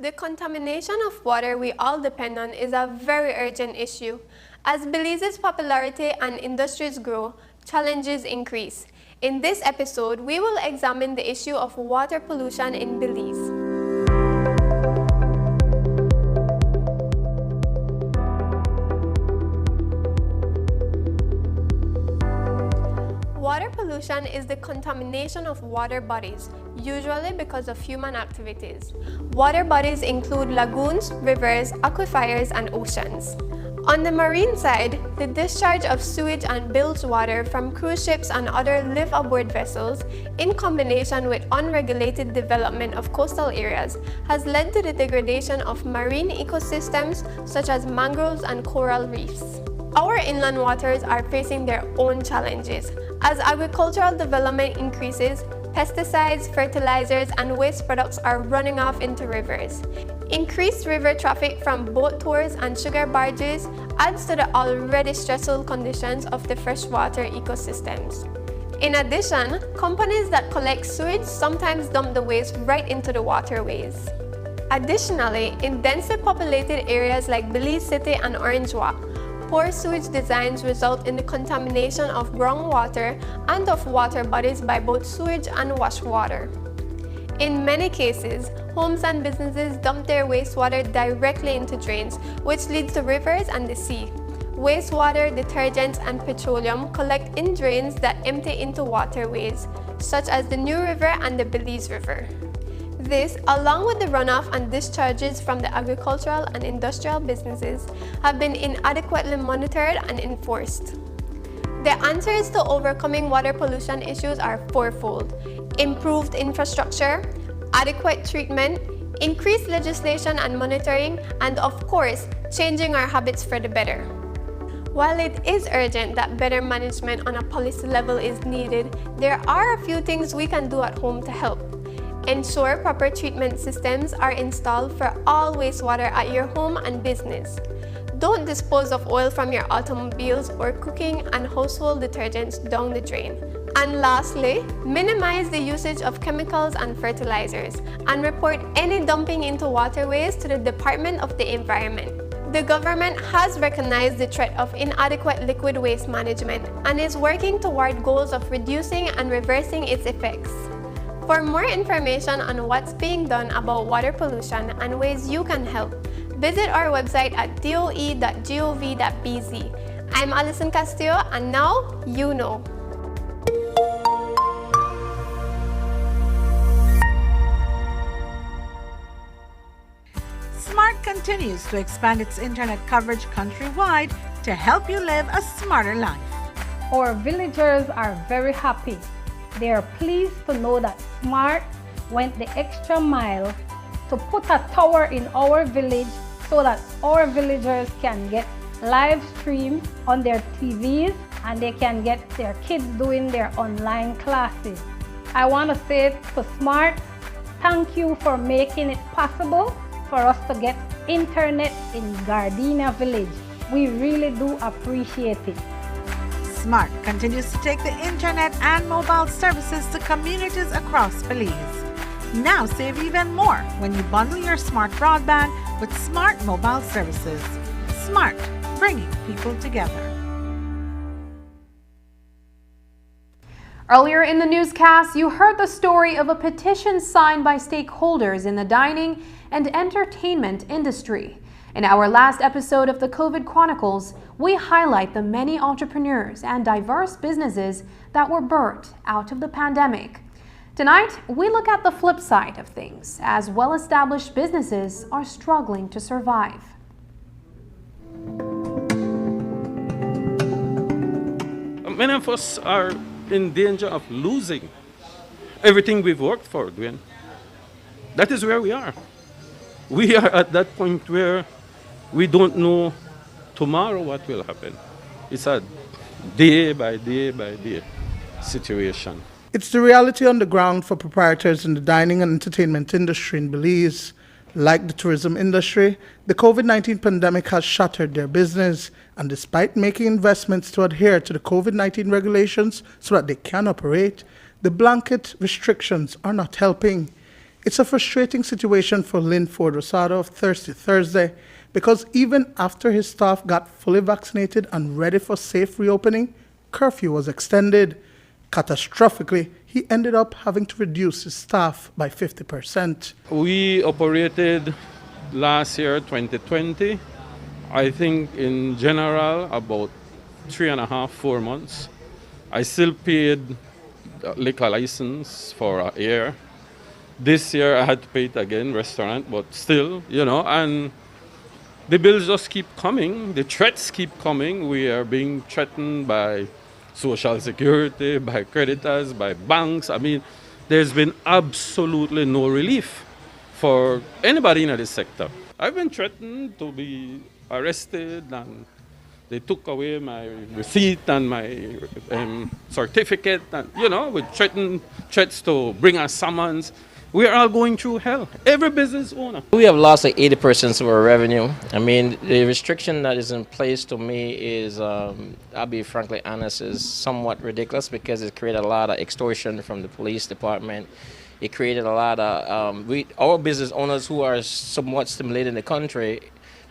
Speaker 16: The contamination of water we all depend on is a very urgent issue. As Belize's popularity and industries grow, challenges increase. In this episode, we will examine the issue of water pollution in Belize. Water pollution is the contamination of water bodies, usually because of human activities. Water bodies include lagoons, rivers, aquifers, and oceans. On the marine side, the discharge of sewage and bilge water from cruise ships and other live-aboard vessels, in combination with unregulated development of coastal areas, has led to the degradation of marine ecosystems such as mangroves and coral reefs. Our inland waters are facing their own challenges. As agricultural development increases, pesticides, fertilizers, and waste products are running off into rivers. Increased river traffic from boat tours and sugar barges adds to the already stressful conditions of the freshwater ecosystems. In addition, companies that collect sewage sometimes dump the waste right into the waterways. Additionally, in densely populated areas like Belize City and Orange Walk, poor sewage designs result in the contamination of groundwater and of water bodies by both sewage and wash water. In many cases, homes and businesses dump their wastewater directly into drains, which leads to rivers and the sea. Wastewater, detergents, and petroleum collect in drains that empty into waterways, such as the New River and the Belize River. This, along with the runoff and discharges from the agricultural and industrial businesses, have been inadequately monitored and enforced. The answers to overcoming water pollution issues are fourfold: improved infrastructure, adequate treatment, increased legislation and monitoring, and of course, changing our habits for the better. While it is urgent that better management on a policy level is needed, there are a few things we can do at home to help. Ensure proper treatment systems are installed for all wastewater at your home and business. Don't dispose of oil from your automobiles or cooking and household detergents down the drain. And lastly, minimize the usage of chemicals and fertilizers and report any dumping into waterways to the Department of the Environment. The government has recognized the threat of inadequate liquid waste management and is working toward goals of reducing and reversing its effects. For more information on what's being done about water pollution and ways you can help, visit our website at doe.gov.bz. I'm Alison Castillo, and now you know.
Speaker 17: Smart continues to expand its internet coverage countrywide to help you live a smarter life.
Speaker 18: Our villagers are very happy. They are pleased to know that Smart went the extra mile to put a tower in our village so that our villagers can get live streams on their TVs and they can get their kids doing their online classes. I want to say to SMART, thank you for making it possible for us to get internet in Gardenia Village. We really do appreciate it.
Speaker 17: SMART continues to take the internet and mobile services to communities across Belize. Now save even more when you bundle your SMART broadband with SMART mobile services. SMART, bringing people together.
Speaker 1: Earlier in the newscast, you heard the story of a petition signed by stakeholders in the dining and entertainment industry. In our last episode of the COVID Chronicles, we highlight the many entrepreneurs and diverse businesses that were birthed out of the pandemic. Tonight, we look at the flip side of things, as well-established businesses are struggling to survive.
Speaker 19: Many of us are in danger of losing everything we've worked for, Dwayne. That is where we are. We are at that point where we don't know tomorrow what will happen. It's a day by day by day situation.
Speaker 5: It's the reality on the ground for proprietors in the dining and entertainment industry in Belize. Like the tourism industry, the COVID-19 pandemic has shattered their business, and despite making investments to adhere to the COVID-19 regulations so that they can operate, the blanket restrictions are not helping. It's a frustrating situation for Lynn Ford Rosado of Thirsty Thursday, because even after his staff got fully vaccinated and ready for safe reopening, curfew was extended. Catastrophically, he ended up having to reduce his staff by 50%.
Speaker 19: We operated last year, 2020, I think in general about 3.5, 4 months. I still paid liquor license for a year. This year I had to pay it again, restaurant, but still, you know, and the bills just keep coming, the threats keep coming. We are being threatened by Social Security, by creditors, by banks. I mean, there's been absolutely no relief for anybody in this sector. I've been threatened to be arrested, and they took away my receipt and my certificate, and, you know, with threats to bring us summons. We are all going through hell. Every business owner.
Speaker 20: We have lost like 80% of our revenue. I mean, the restriction that is in place to me is, I'll be frankly honest, is somewhat ridiculous because it created a lot of extortion from the police department. It created a lot of, our business owners who are somewhat stimulating the country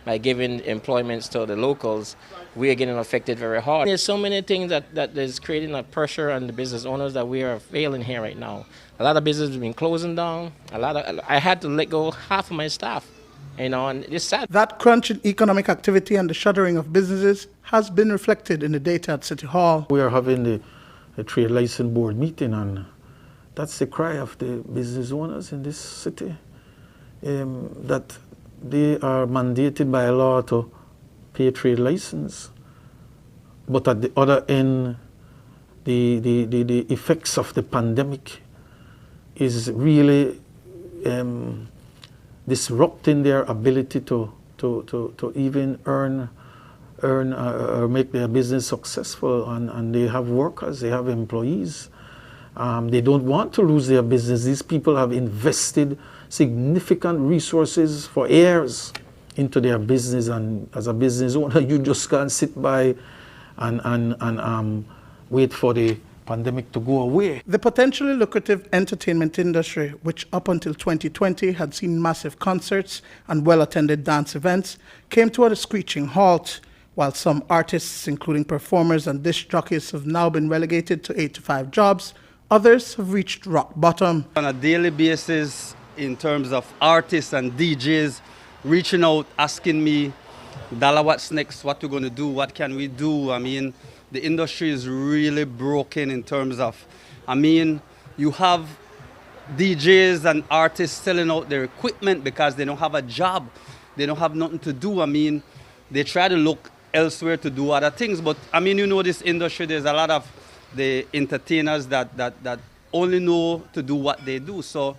Speaker 20: by giving employments to the locals, we are getting affected very hard. There's so many things that is creating a pressure on the business owners that we are failing here right now. A lot of businesses have been closing down. I had to let go half of my staff, you know, and it's sad.
Speaker 5: That crunch in economic activity and the shuttering of businesses has been reflected in the data at City Hall.
Speaker 21: We are having the trade license board meeting, and that's the cry of the business owners in this city, that they are mandated by law to pay a trade license, but at the other end, the effects of the pandemic is really disrupting their ability to even earn or make their business successful. And they have workers, they have employees. They don't want to lose their business. These people have invested significant resources for years into their business, and as a business owner, you just can't sit by and wait for the pandemic to go away.
Speaker 5: The potentially lucrative entertainment industry, which up until 2020 had seen massive concerts and well-attended dance events, came to a screeching halt, while some artists, including performers and disc jockeys, have now been relegated to 8 to 5 jobs. Others have reached rock bottom.
Speaker 22: On a daily basis, in terms of artists and DJs reaching out, asking me, Dala, what's next? What we're going to do? What can we do? I mean, the industry is really broken in terms of, I mean, you have DJs and artists selling out their equipment because they don't have a job. They don't have nothing to do. I mean, they try to look elsewhere to do other things. But, I mean, you know, this industry, there's a lot of the entertainers that only know to do what they do. So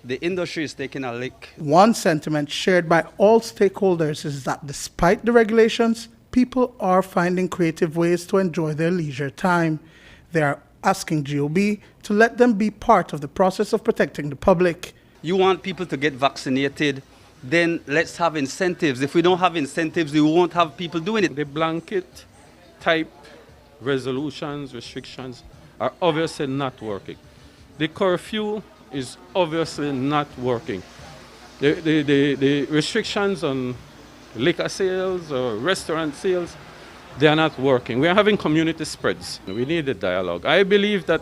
Speaker 22: the industry is taking a lick.
Speaker 5: One sentiment shared by all stakeholders is that despite the regulations, people are finding creative ways to enjoy their leisure time. They are asking GOB to let them be part of the process of protecting the public.
Speaker 22: You want people to get vaccinated, then let's have incentives. If we don't have incentives, we won't have people doing it.
Speaker 19: The blanket type resolutions, restrictions are obviously not working. The curfew is obviously not working. The restrictions on liquor sales or restaurant sales, they are not working. We are having community spreads. We need a dialogue. I believe that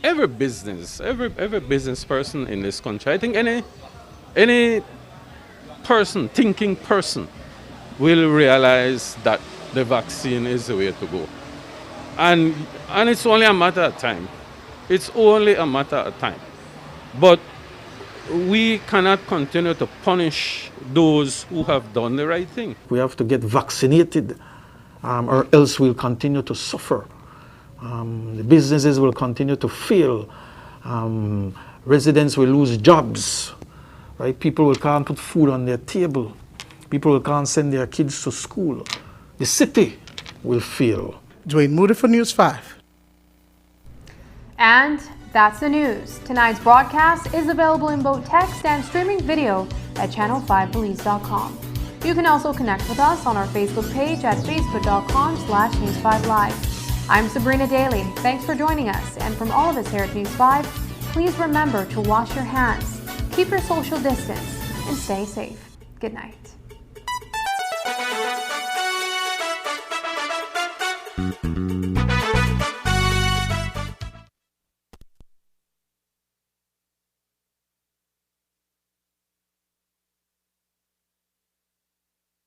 Speaker 19: every business person in this country, I think any person, thinking person, will realize that the vaccine is the way to go. And it's only a matter of time. It's only a matter of time. But we cannot continue to punish those who have done the right thing.
Speaker 21: We have to get vaccinated, or else we'll continue to suffer. The businesses will continue to fail. Residents will lose jobs. Right? People can't put food on their table. People can't send their kids to school. The city will fail.
Speaker 5: Dwayne Moody for News 5.
Speaker 1: And that's the news. Tonight's broadcast is available in both text and streaming video at channel5belize.com. You can also connect with us on our Facebook page at facebook.com/News5Live. I'm Sabrina Daly. Thanks for joining us. And from all of us here at News 5, please remember to wash your hands, keep your social distance, and stay safe. Good night.